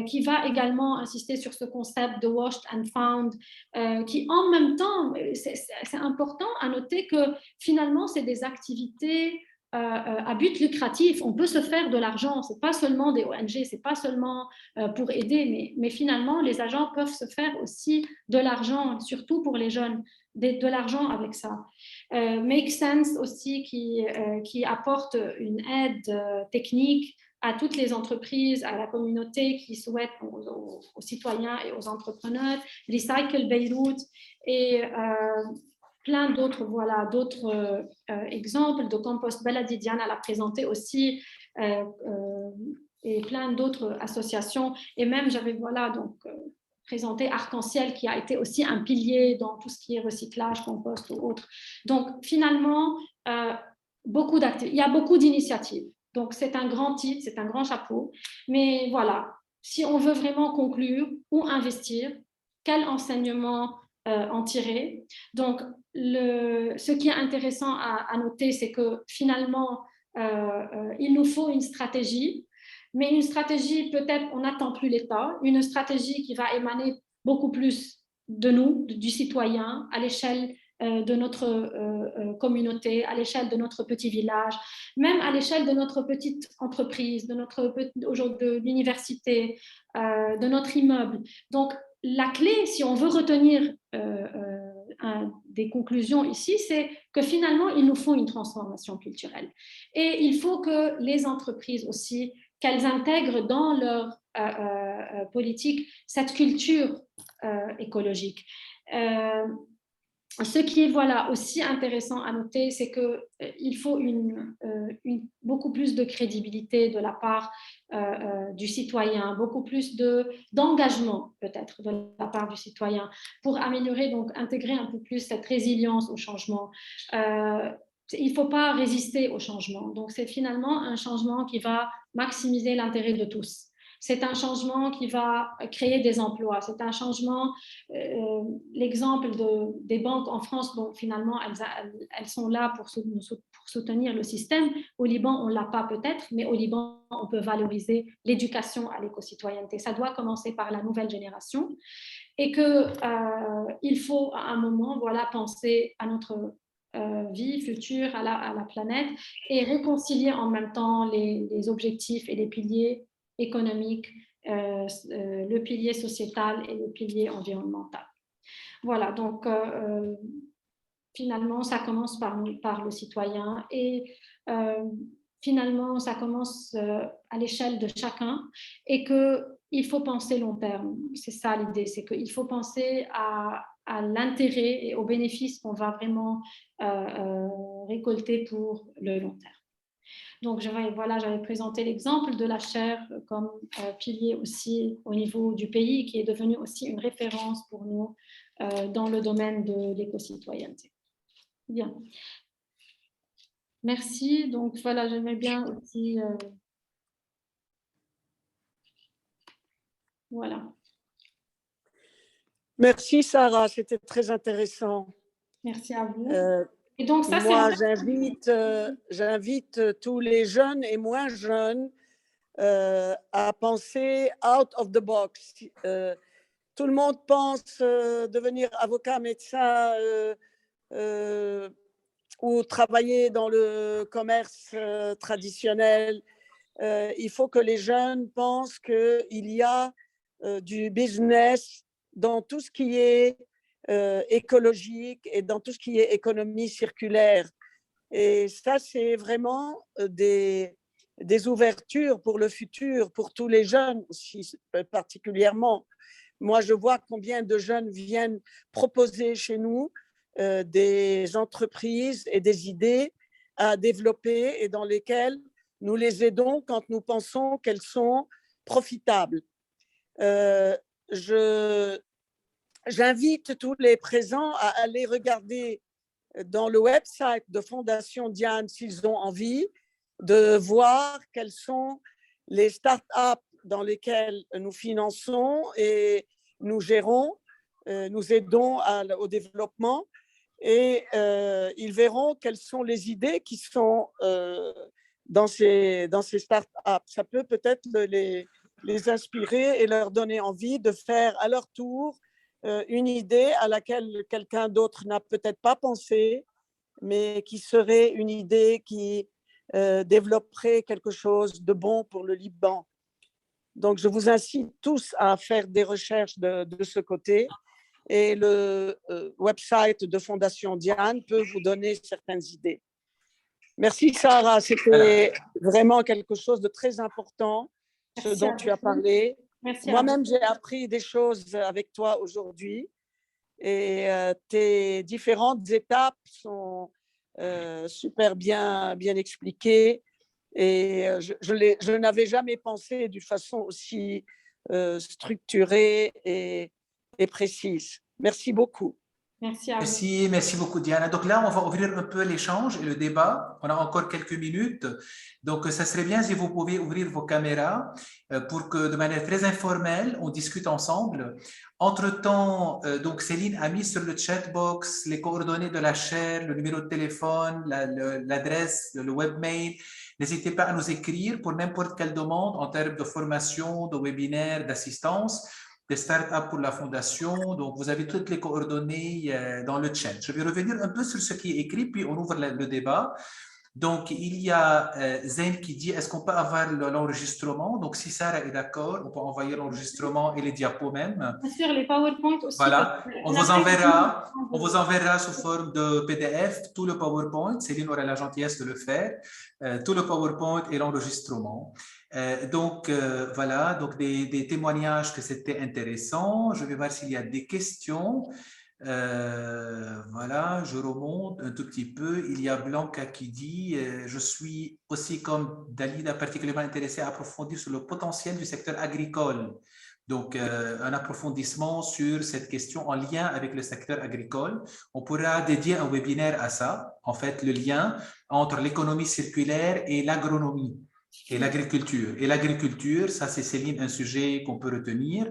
qui va également insister sur ce concept de Washed and Found, qui en même temps, c'est important à noter que finalement, c'est des activités à but lucratif. On peut se faire de l'argent, ce n'est pas seulement des ONG, ce n'est pas seulement pour aider, mais finalement, les agents peuvent se faire aussi de l'argent, surtout pour les jeunes, de l'argent avec ça. Make Sense aussi qui apporte une aide technique à toutes les entreprises, à la communauté qui souhaite, aux citoyens et aux entrepreneurs, Recycle Beyrouth et plein d'autres, voilà, d'autres exemples de compost Baladi. Diana l'a présenté aussi, et plein d'autres associations. Et même, j'avais, voilà, donc présenté Arc-en-Ciel qui a été aussi un pilier dans tout ce qui est recyclage, compost ou autre. Donc, finalement, il y a beaucoup d'initiatives. Donc, c'est un grand titre, c'est un grand chapeau. Mais voilà, si on veut vraiment conclure ou investir, quel enseignement en tirer? Donc, ce qui est intéressant à noter, c'est que finalement, il nous faut une stratégie, mais une stratégie, peut-être, on n'attend plus l'État, une stratégie qui va émaner beaucoup plus de nous, du citoyen, à l'échelle de notre communauté, à l'échelle de notre petit village, même à l'échelle de notre petite entreprise, de l'université, de notre immeuble. Donc, la clé, si on veut retenir des conclusions ici, c'est que finalement, il nous faut une transformation culturelle. Et il faut que les entreprises aussi, qu'elles intègrent dans leur politique cette culture écologique. Ce qui est, voilà, aussi intéressant à noter, c'est qu'il faut beaucoup plus de crédibilité de la part du citoyen, beaucoup plus d'engagement peut-être de la part du citoyen pour améliorer, donc intégrer un peu plus cette résilience au changement. Il ne faut pas résister au changement. Donc, c'est finalement un changement qui va maximiser l'intérêt de tous. C'est un changement qui va créer des emplois. C'est un changement, l'exemple des banques en France, bon, finalement, elles sont là pour soutenir le système. Au Liban, on ne l'a pas peut-être, mais au Liban, on peut valoriser l'éducation à l'éco-citoyenneté. Ça doit commencer par la nouvelle génération et qu'il faut à un moment, voilà, penser à notre vie future, à la planète et réconcilier en même temps les objectifs et les piliers économique, le pilier sociétal et le pilier environnemental. Voilà, donc finalement, ça commence par le citoyen et finalement, ça commence à l'échelle de chacun et qu'il faut penser long terme. C'est ça l'idée, c'est qu'il faut penser à l'intérêt et aux bénéfices qu'on va vraiment récolter pour le long terme. Donc, j'avais présenté l'exemple de la chaire comme pilier aussi au niveau du pays, qui est devenu aussi une référence pour nous dans le domaine de l'éco-citoyenneté. Bien. Merci. Donc, voilà, j'aimerais bien aussi Voilà. Merci Sarah, c'était très intéressant. Merci à vous. Et donc ça, moi, j'invite tous les jeunes et moins jeunes à penser out of the box. Tout le monde pense devenir avocat, médecin ou travailler dans le commerce traditionnel. Il faut que les jeunes pensent qu'il y a du business dans tout ce qui est écologique et dans tout ce qui est économie circulaire. Et ça, c'est vraiment des ouvertures pour le futur, pour tous les jeunes aussi, particulièrement. Moi, je vois combien de jeunes viennent proposer chez nous des entreprises et des idées à développer et dans lesquelles nous les aidons quand nous pensons qu'elles sont profitables. J'invite tous les présents à aller regarder dans le website de Fondation Diane s'ils ont envie de voir quelles sont les startups dans lesquelles nous finançons et nous gérons, nous aidons au développement et ils verront quelles sont les idées qui sont dans ces startups. Ça peut peut-être les inspirer et leur donner envie de faire à leur tour une idée à laquelle quelqu'un d'autre n'a peut-être pas pensé, mais qui serait une idée qui développerait quelque chose de bon pour le Liban. Donc, je vous incite tous à faire des recherches de ce côté et le website de Fondation Diane peut vous donner certaines idées. Merci Sarah, c'était vraiment quelque chose de très important, ce dont tu as parlé. Moi-même, j'ai appris des choses avec toi aujourd'hui et tes différentes étapes sont super bien expliquées et je n'avais jamais pensé d'une façon aussi structurée et précise. Merci beaucoup. Merci à vous. Merci beaucoup Diana. Donc là, on va ouvrir un peu l'échange et le débat. On a encore quelques minutes. Donc, ça serait bien si vous pouviez ouvrir vos caméras pour que de manière très informelle, on discute ensemble. Entre-temps, donc Céline a mis sur le chat box les coordonnées de la chaire, le numéro de téléphone, l'adresse, le webmail. N'hésitez pas à nous écrire pour n'importe quelle demande en termes de formation, de webinaire, d'assistance, des startups pour la fondation. Donc, vous avez toutes les coordonnées dans le chat. Je vais revenir un peu sur ce qui est écrit, puis on ouvre le débat. Donc, il y a Zain qui dit, est-ce qu'on peut avoir l'enregistrement? Donc, si Sarah est d'accord, on peut envoyer l'enregistrement et les diapos même. Bien sûr, les PowerPoint aussi. Voilà, on vous enverra sous forme de PDF tout le PowerPoint. Céline aura la gentillesse de le faire. Tout le PowerPoint et l'enregistrement. Donc, voilà, donc des témoignages que c'était intéressant. Je vais voir s'il y a des questions. Voilà, je remonte un tout petit peu. Il y a Blanca qui dit je suis aussi comme Dalida particulièrement intéressée à approfondir sur le potentiel du secteur agricole. Donc, un approfondissement sur cette question en lien avec le secteur agricole. On pourra dédier un webinaire à ça, en fait, le lien entre l'économie circulaire et l'agronomie et l'agriculture. Et l'agriculture, ça c'est Céline, un sujet qu'on peut retenir.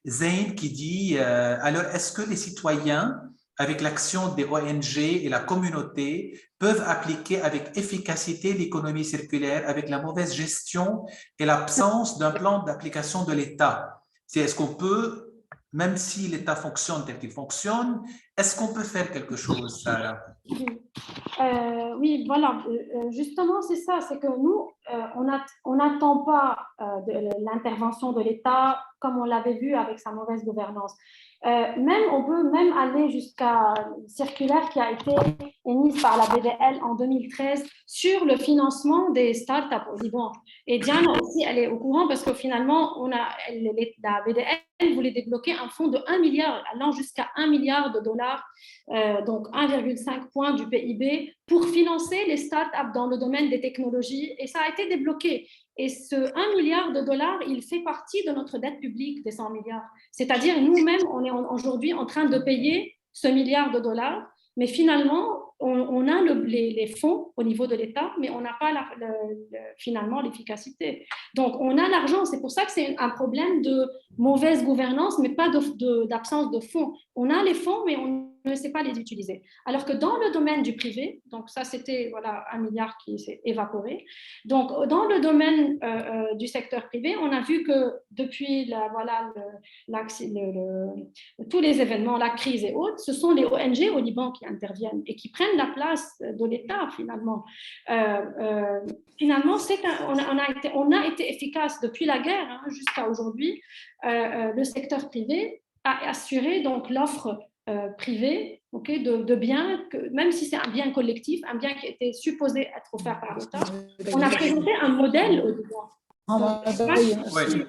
Zain qui dit, alors est-ce que les citoyens, avec l'action des ONG et la communauté, peuvent appliquer avec efficacité l'économie circulaire avec la mauvaise gestion et l'absence d'un plan d'application de l'État? Est-ce qu'on peut, même si l'État fonctionne tel qu'il fonctionne, est-ce qu'on peut faire quelque chose, Sarah? Oui, voilà. Justement, c'est ça, c'est que nous, on n'attend pas l'intervention de l'État comme on l'avait vu avec sa mauvaise gouvernance. On peut même aller jusqu'à une circulaire qui a été émise par la BDL en 2013 sur le financement des startups au Liban. Et Diane aussi, elle est au courant parce que finalement, la BDL voulait débloquer un fonds de 1 milliard, allant jusqu'à 1 milliard de dollars, donc 1,5 point du PIB, pour financer les startups dans le domaine des technologies. Et ça a été débloqué. Et ce 1 milliard de dollars, il fait partie de notre dette publique des 100 milliards. C'est-à-dire, nous-mêmes, on est aujourd'hui en train de payer ce milliard de dollars, mais finalement, on a les fonds au niveau de l'État, mais on n'a pas finalement l'efficacité. Donc, on a l'argent, c'est pour ça que c'est un problème de mauvaise gouvernance, mais pas d'absence de fonds. On a les fonds, mais on ne sait pas les utiliser. Alors que dans le domaine du privé, donc ça c'était voilà, 1 milliard qui s'est évaporé. Donc, dans le domaine du secteur privé, on a vu que depuis tous les événements, la crise et autres, ce sont les ONG au Liban qui interviennent et qui prennent la place de l'État finalement. Finalement, on a été efficace depuis la guerre jusqu'à aujourd'hui. Le secteur privé a assuré donc l'offre privée de biens, même si c'est un bien collectif, un bien qui était supposé être offert par l'État. On a présenté un modèle au Liban. Oui.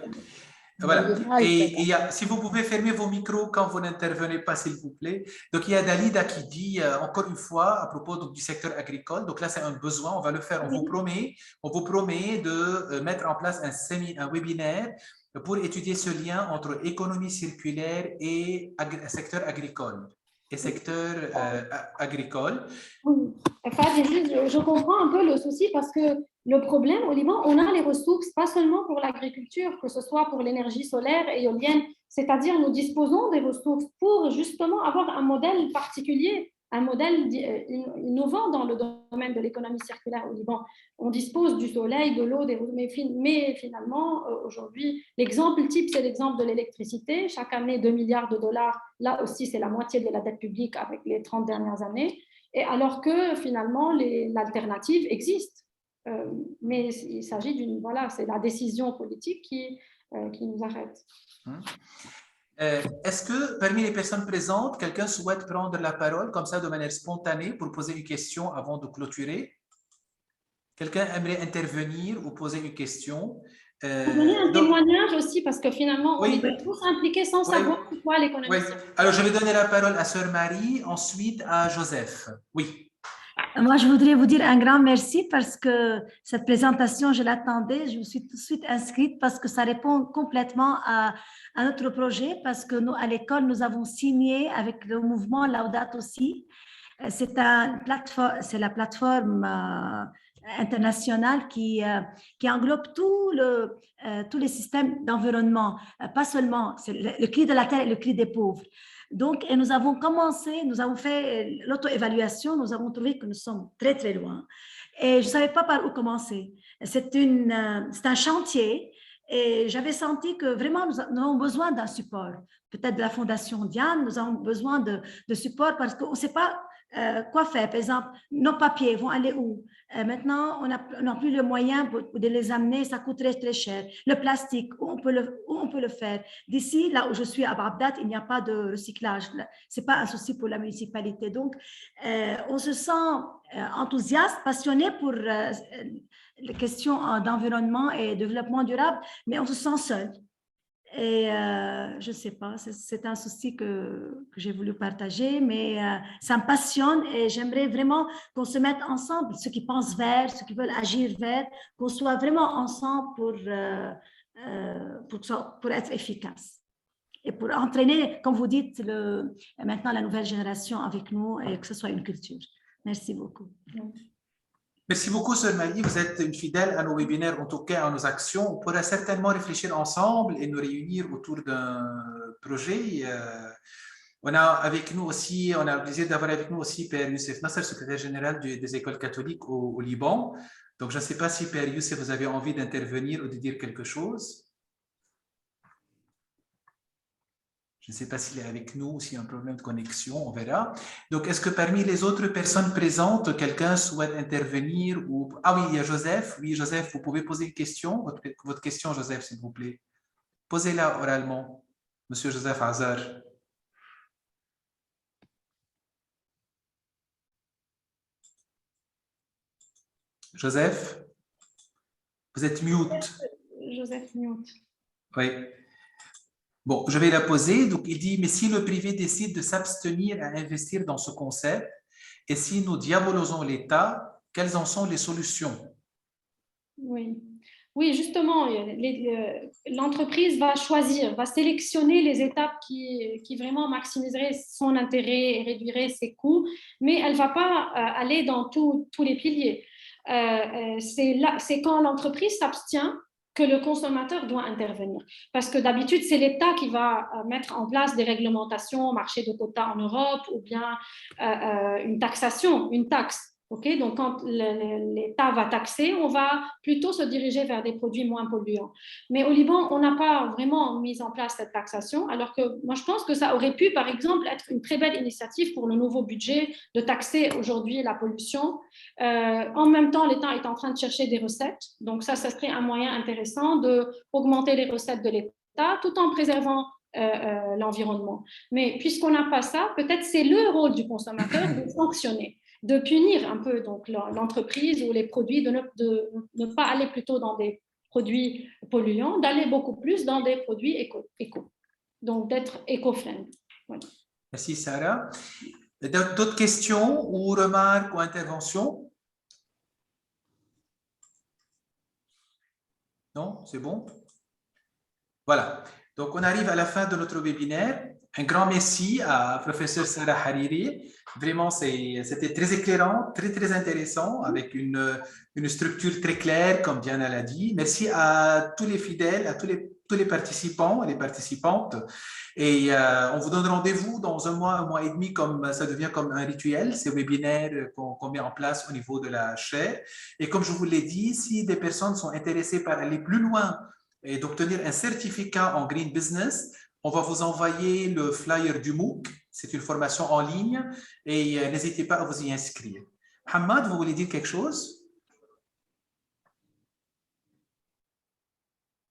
Voilà. Et si vous pouvez fermer vos micros quand vous n'intervenez pas, s'il vous plaît. Donc, il y a Dalida qui dit, encore une fois, à propos donc, du secteur agricole, donc là, c'est un besoin, on va le faire, on vous promet de mettre en place un webinaire pour étudier ce lien entre économie circulaire et secteur agricole. Et secteur agricole. Oui, je comprends un peu le souci parce que le problème au Liban, on a les ressources, pas seulement pour l'agriculture, que ce soit pour l'énergie solaire et éolienne, c'est-à-dire nous disposons des ressources pour justement avoir un modèle particulier, un modèle innovant dans le domaine de l'économie circulaire au Liban. On dispose du soleil, de l'eau, mais finalement, aujourd'hui, l'exemple type, c'est l'exemple de l'électricité. Chaque année, 2 milliards de dollars, là aussi, c'est la moitié de la dette publique avec les 30 dernières années. Et alors que finalement, l'alternative existe. Mais il s'agit voilà, c'est la décision politique qui nous arrête. Est-ce que parmi les personnes présentes, quelqu'un souhaite prendre la parole comme ça de manière spontanée pour poser une question avant de clôturer? Quelqu'un aimerait intervenir ou poser une question? Donner un témoignage aussi parce que finalement, on est tous impliqués sans savoir pourquoi l'économie. Alors, je vais donner la parole à Sœur Marie, ensuite à Joseph. Oui. Moi, je voudrais vous dire un grand merci parce que cette présentation, je l'attendais. Je me suis tout de suite inscrite parce que ça répond complètement à notre projet, parce que nous, à l'école, nous avons signé avec le mouvement Laudato Si. C'est la plateforme internationale qui englobe tous les systèmes d'environnement, pas seulement le cri de la terre et le cri des pauvres. Donc, et nous avons fait l'auto-évaluation, nous avons trouvé que nous sommes très, très loin. Et je ne savais pas par où commencer. C'est un chantier et j'avais senti que vraiment nous avons besoin d'un support. Peut-être de la Fondation Diane, nous avons besoin de support parce qu'on ne sait pas quoi faire. Par exemple, nos papiers vont aller où? Maintenant, on n'a plus le moyen de les amener, ça coûte très, très cher. Le plastique, où on peut le faire? D'ici, là où je suis à Bagdad, il n'y a pas de recyclage. Ce n'est pas un souci pour la municipalité. Donc, on se sent enthousiaste, passionné pour les questions d'environnement et de développement durable, mais on se sent seul. Et je ne sais pas, c'est un souci que j'ai voulu partager, mais ça me passionne et j'aimerais vraiment qu'on se mette ensemble, ceux qui pensent vert, ceux qui veulent agir vert, qu'on soit vraiment ensemble pour être efficace et pour entraîner, comme vous dites, maintenant la nouvelle génération avec nous et que ce soit une culture. Merci beaucoup. Merci beaucoup, Sœur Marie. Vous êtes une fidèle à nos webinaires, en tout cas à nos actions. On pourra certainement réfléchir ensemble et nous réunir autour d'un projet. On a le plaisir d'avoir avec nous aussi Père Youssef Nasser, secrétaire général des écoles catholiques au Liban. Donc, je ne sais pas si Père Youssef, vous avez envie d'intervenir ou de dire quelque chose. Je ne sais pas s'il est avec nous ou s'il y a un problème de connexion, on verra. Donc, est-ce que parmi les autres personnes présentes, quelqu'un souhaite intervenir ou... Ah oui, il y a Joseph. Oui, Joseph, vous pouvez poser une question. Votre question, Joseph, s'il vous plaît. Posez-la oralement, Monsieur Joseph Hazar. Joseph, vous êtes mute. Joseph mute. Oui. Bon, je vais la poser. Donc, il dit, mais si le privé décide de s'abstenir à investir dans ce concept, et si nous diabolisons l'État, quelles en sont les solutions? Oui. Oui, justement, l'entreprise va choisir, va sélectionner les étapes qui vraiment maximiseraient son intérêt et réduiraient ses coûts, mais elle ne va pas aller dans tous les piliers. C'est quand l'entreprise s'abstient que le consommateur doit intervenir. Parce que d'habitude, c'est l'État qui va mettre en place des réglementations, marché de quotas en Europe, ou bien une taxation, une taxe. Okay, donc, quand l'État va taxer, on va plutôt se diriger vers des produits moins polluants. Mais au Liban, on n'a pas vraiment mis en place cette taxation, alors que moi, je pense que ça aurait pu, par exemple, être une très belle initiative pour le nouveau budget de taxer aujourd'hui la pollution. En même temps, l'État est en train de chercher des recettes. Donc, ça serait un moyen intéressant d'augmenter les recettes de l'État tout en préservant l'environnement. Mais puisqu'on n'a pas ça, peut-être c'est le rôle du consommateur de sanctionner, de punir un peu donc l'entreprise ou les produits, de ne pas aller plutôt dans des produits polluants, d'aller beaucoup plus dans des produits éco. Donc d'être éco-friendly. Voilà. Merci Sarah. D'autres questions ou remarques ou interventions? Non, c'est bon? Voilà. Donc, on arrive à la fin de notre webinaire. Un grand merci à professeur Sarah Hariri. Vraiment, c'était très éclairant, très intéressant, avec une structure très claire, comme Diana l'a dit. Merci à tous les fidèles, à tous les participants et les participantes. Et on vous donne rendez-vous dans un mois et demi, comme ça devient comme un rituel, ces webinaires qu'on met en place au niveau de la chaire. Et comme je vous l'ai dit, si des personnes sont intéressées par aller plus loin et d'obtenir un certificat en Green Business, on va vous envoyer le flyer du MOOC. C'est une formation en ligne et n'hésitez pas à vous y inscrire. Hamad, vous voulez dire quelque chose?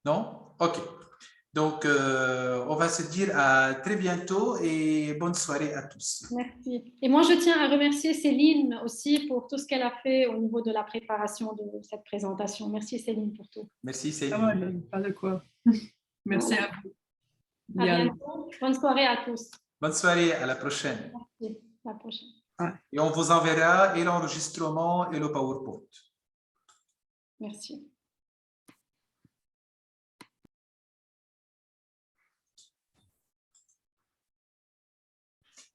Non? OK. Donc, on va se dire à très bientôt et bonne soirée à tous. Merci. Et moi, je tiens à remercier Céline aussi pour tout ce qu'elle a fait au niveau de la préparation de cette présentation. Merci Céline pour tout. Merci Céline. Ah ouais, pas de quoi. Merci à vous. À bientôt. Bonne soirée à tous. Bonne soirée, à la prochaine. Merci. À la prochaine. Et on vous enverra et l'enregistrement et le PowerPoint. Merci.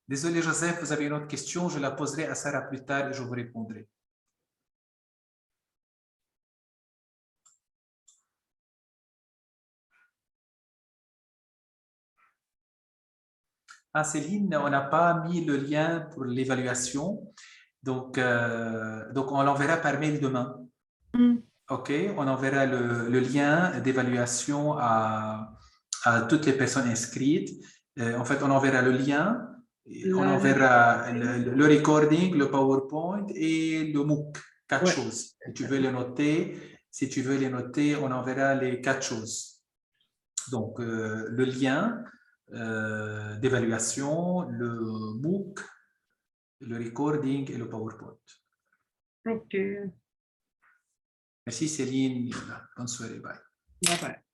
Désolé Joseph, vous avez une autre question, je la poserai à Sarah plus tard et je vous répondrai. Ah Céline, on n'a pas mis le lien pour l'évaluation, donc on l'enverra par mail demain. OK, on enverra le lien d'évaluation à toutes les personnes inscrites. En fait, on enverra le lien, on enverra le recording, le PowerPoint et le MOOC, 4 choses. Si tu veux les noter, on enverra les 4 choses. Donc, le lien d'évaluation, le MOOC, le recording et le PowerPoint. OK. Merci Céline. Bonne soirée. Bye. Bye bye.